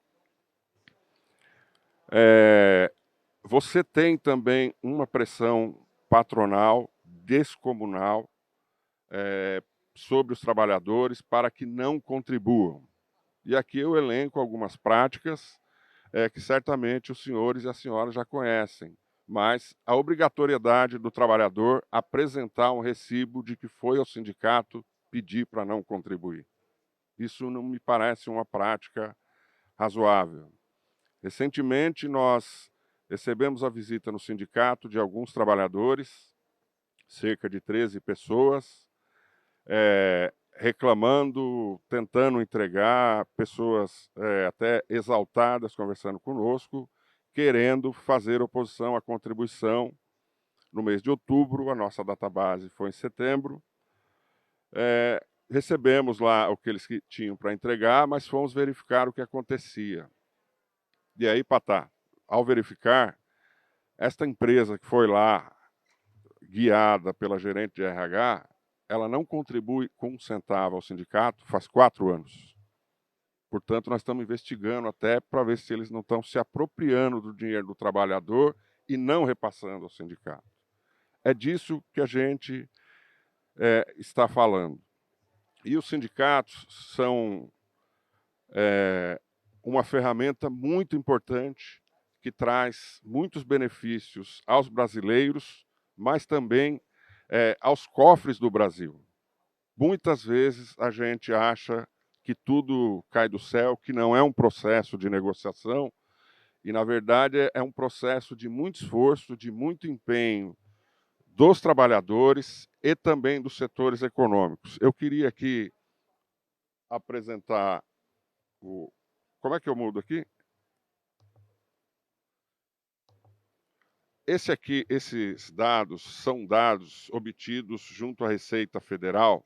Você tem também uma pressão patronal, descomunal, sobre os trabalhadores para que não contribuam. E aqui eu elenco algumas práticas que certamente os senhores e as senhoras já conhecem, mas a obrigatoriedade do trabalhador apresentar um recibo de que foi ao sindicato pedir para não contribuir. Isso não me parece uma prática razoável. Recentemente, nós recebemos a visita no sindicato de alguns trabalhadores, cerca de 13 pessoas, reclamando, tentando entregar, pessoas até exaltadas conversando conosco, querendo fazer oposição à contribuição no mês de outubro. A nossa database foi em setembro. Recebemos lá o que eles tinham para entregar, mas fomos verificar o que acontecia. E aí, Patá, ao verificar, esta empresa que foi lá, guiada pela gerente de RH, ela não contribui com um centavo ao sindicato faz 4 anos. Portanto, nós estamos investigando até para ver se eles não estão se apropriando do dinheiro do trabalhador e não repassando ao sindicato. É disso que a gente está falando. E os sindicatos são uma ferramenta muito importante que traz muitos benefícios aos brasileiros, mas também aos cofres do Brasil. Muitas vezes a gente acha que tudo cai do céu, que não é um processo de negociação, e, na verdade, é um processo de muito esforço, de muito empenho dos trabalhadores e também dos setores econômicos. Eu queria aqui apresentar o... Como é que eu mudo aqui? Esses dados são dados obtidos junto à Receita Federal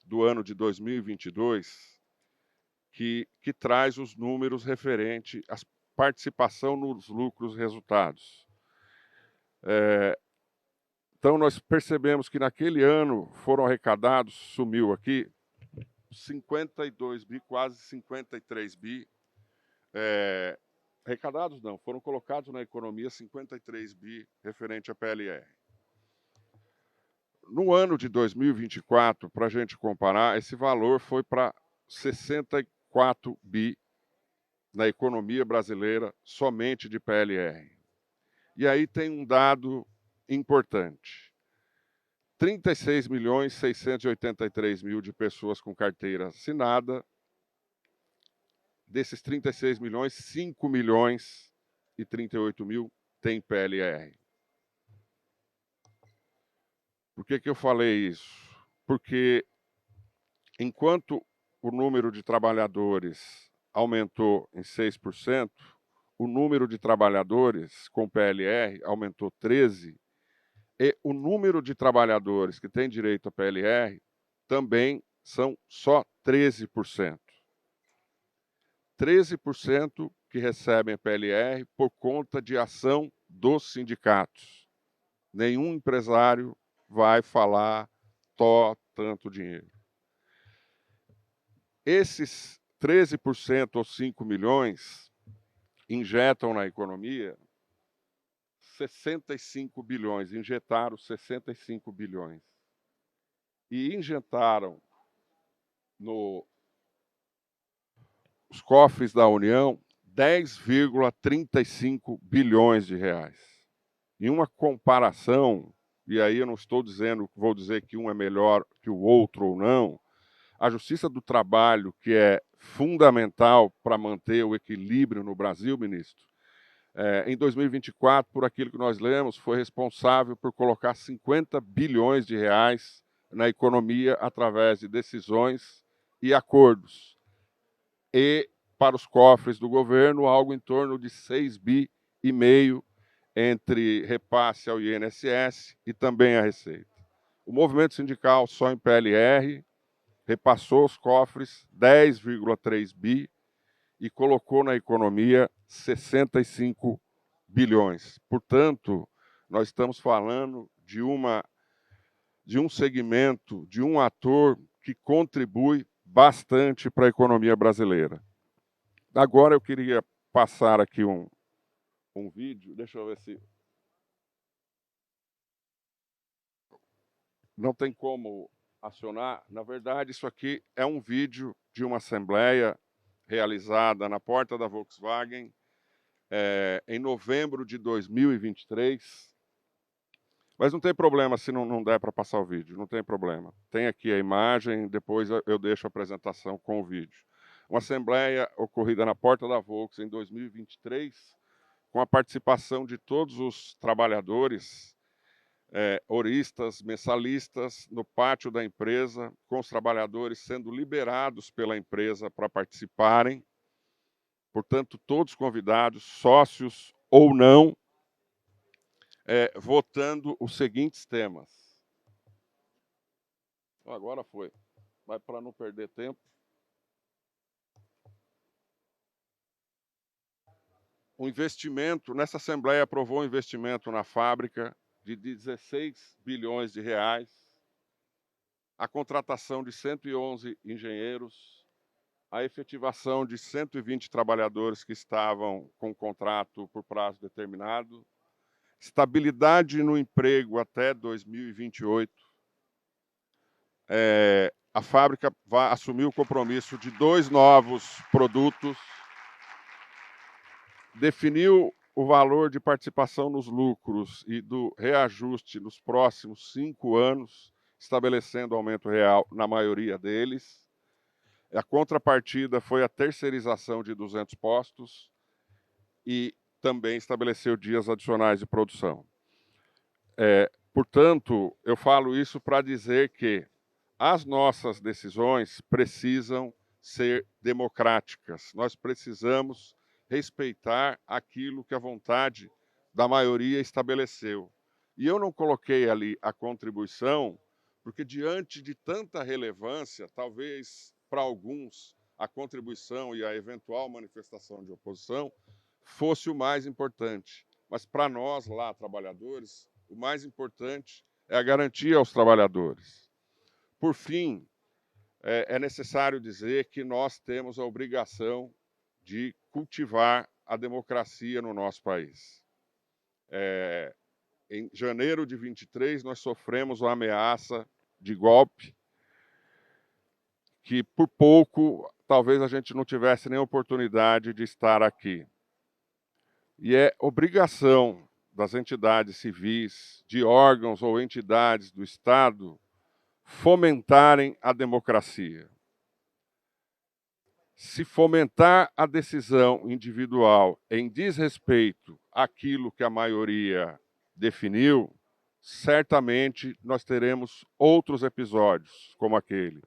do ano de 2022, que traz os números referentes à participação nos lucros resultados. Então, nós percebemos que naquele ano foram arrecadados, sumiu aqui, 52 bi, quase 53 bi. Arrecadados não, foram colocados na economia 53 bi referente à PLR. No ano de 2024, para a gente comparar, esse valor foi para 64 bi na economia brasileira, somente de PLR. E aí tem um dado importante. 36.683.000 de pessoas com carteira assinada. Desses 36 milhões, 5.038.000 têm PLR. Por que eu falei isso? Porque enquanto o número de trabalhadores aumentou em 6%, o número de trabalhadores com PLR aumentou 13%, e o número de trabalhadores que têm direito a PLR também são só 13%. 13% que recebem a PLR por conta de ação dos sindicatos. Nenhum empresário vai falar tanto dinheiro. Esses 13% ou 5 milhões injetam na economia 65 bilhões, injetaram 65 bilhões. E injetaram nos cofres da União 10,35 bilhões de reais. Em uma comparação, e aí eu não estou dizendo, vou dizer que um é melhor que o outro ou não, a Justiça do Trabalho, que é fundamental para manter o equilíbrio no Brasil, ministro, em 2024, por aquilo que nós lemos, foi responsável por colocar 50 bilhões de reais na economia através de decisões e acordos. E para os cofres do governo, algo em torno de 6,5 bi entre repasse ao INSS e também a Receita. O movimento sindical, só em PLR, repassou os cofres 10,3 bi e colocou na economia 65 bilhões. Portanto, nós estamos falando de um segmento, de um ator que contribui bastante para a economia brasileira. Agora eu queria passar aqui um vídeo, deixa eu ver se... Não tem como acionar. Na verdade, isso aqui é um vídeo de uma assembleia realizada na porta da Volkswagen em novembro de 2023. Mas não tem problema se não der para passar o vídeo, não tem problema. Tem aqui a imagem, depois eu deixo a apresentação com o vídeo. Uma assembleia ocorrida na porta da Volks em 2023, com a participação de todos os trabalhadores, horistas, mensalistas, no pátio da empresa, com os trabalhadores sendo liberados pela empresa para participarem. Portanto, todos convidados, sócios ou não, votando os seguintes temas. Agora foi. Vai para não perder tempo. O investimento, nessa Assembleia aprovou um investimento na fábrica de 16 bilhões de reais, a contratação de 111 engenheiros, a efetivação de 120 trabalhadores que estavam com contrato por prazo determinado, estabilidade no emprego até 2028. A fábrica vai assumir o compromisso de 2 novos produtos, definiu o valor de participação nos lucros e do reajuste nos próximos 5 anos, estabelecendo aumento real na maioria deles. A contrapartida foi a terceirização de 200 postos e também estabeleceu dias adicionais de produção. Portanto, eu falo isso para dizer que as nossas decisões precisam ser democráticas. Nós precisamos respeitar aquilo que a vontade da maioria estabeleceu. E eu não coloquei ali a contribuição, porque diante de tanta relevância, talvez para alguns a contribuição e a eventual manifestação de oposição fosse o mais importante. Mas para nós lá, trabalhadores, o mais importante é a garantia aos trabalhadores. Por fim, é necessário dizer que nós temos a obrigação de cultivar a democracia no nosso país. Em janeiro de 23, nós sofremos uma ameaça de golpe que, por pouco, talvez a gente não tivesse nem oportunidade de estar aqui. E é obrigação das entidades civis, de órgãos ou entidades do Estado, fomentarem a democracia. Se fomentar a decisão individual em desrespeito àquilo que a maioria definiu, certamente nós teremos outros episódios como aquele,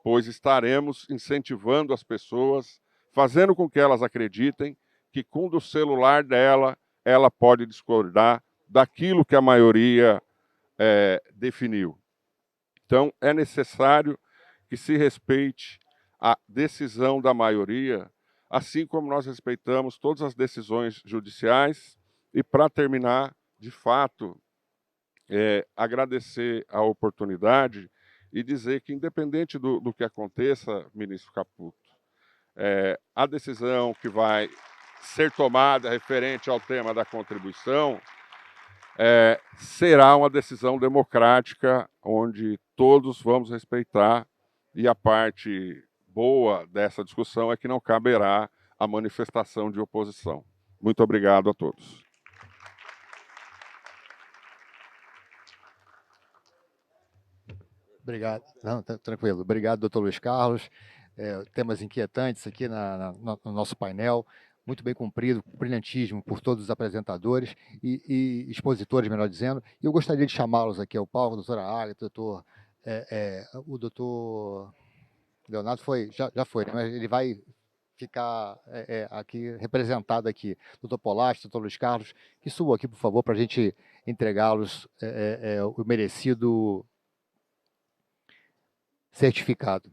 pois estaremos incentivando as pessoas, fazendo com que elas acreditem que com o celular dela, ela pode discordar daquilo que a maioria definiu. Então, é necessário que se respeite a decisão da maioria, assim como nós respeitamos todas as decisões judiciais. E, para terminar, de fato, agradecer a oportunidade e dizer que, independente do que aconteça, ministro Caputo, a decisão que vai ser tomada referente ao tema da contribuição será uma decisão democrática, onde todos vamos respeitar, e a parte boa dessa discussão é que não caberá a manifestação de oposição. Muito obrigado a todos. Obrigado. Não, tranquilo. Obrigado, doutor Luiz Carlos. Temas inquietantes aqui no nosso painel. Muito bem cumprido, brilhantismo por todos os apresentadores e expositores, melhor dizendo. E eu gostaria de chamá-los aqui ao palco, a doutora Agatha, o doutor Leonardo já foi, né? Mas ele vai ficar aqui representado aqui. Doutor Polastro, doutor Luiz Carlos, que subam aqui, por favor, para a gente entregá-los o merecido certificado.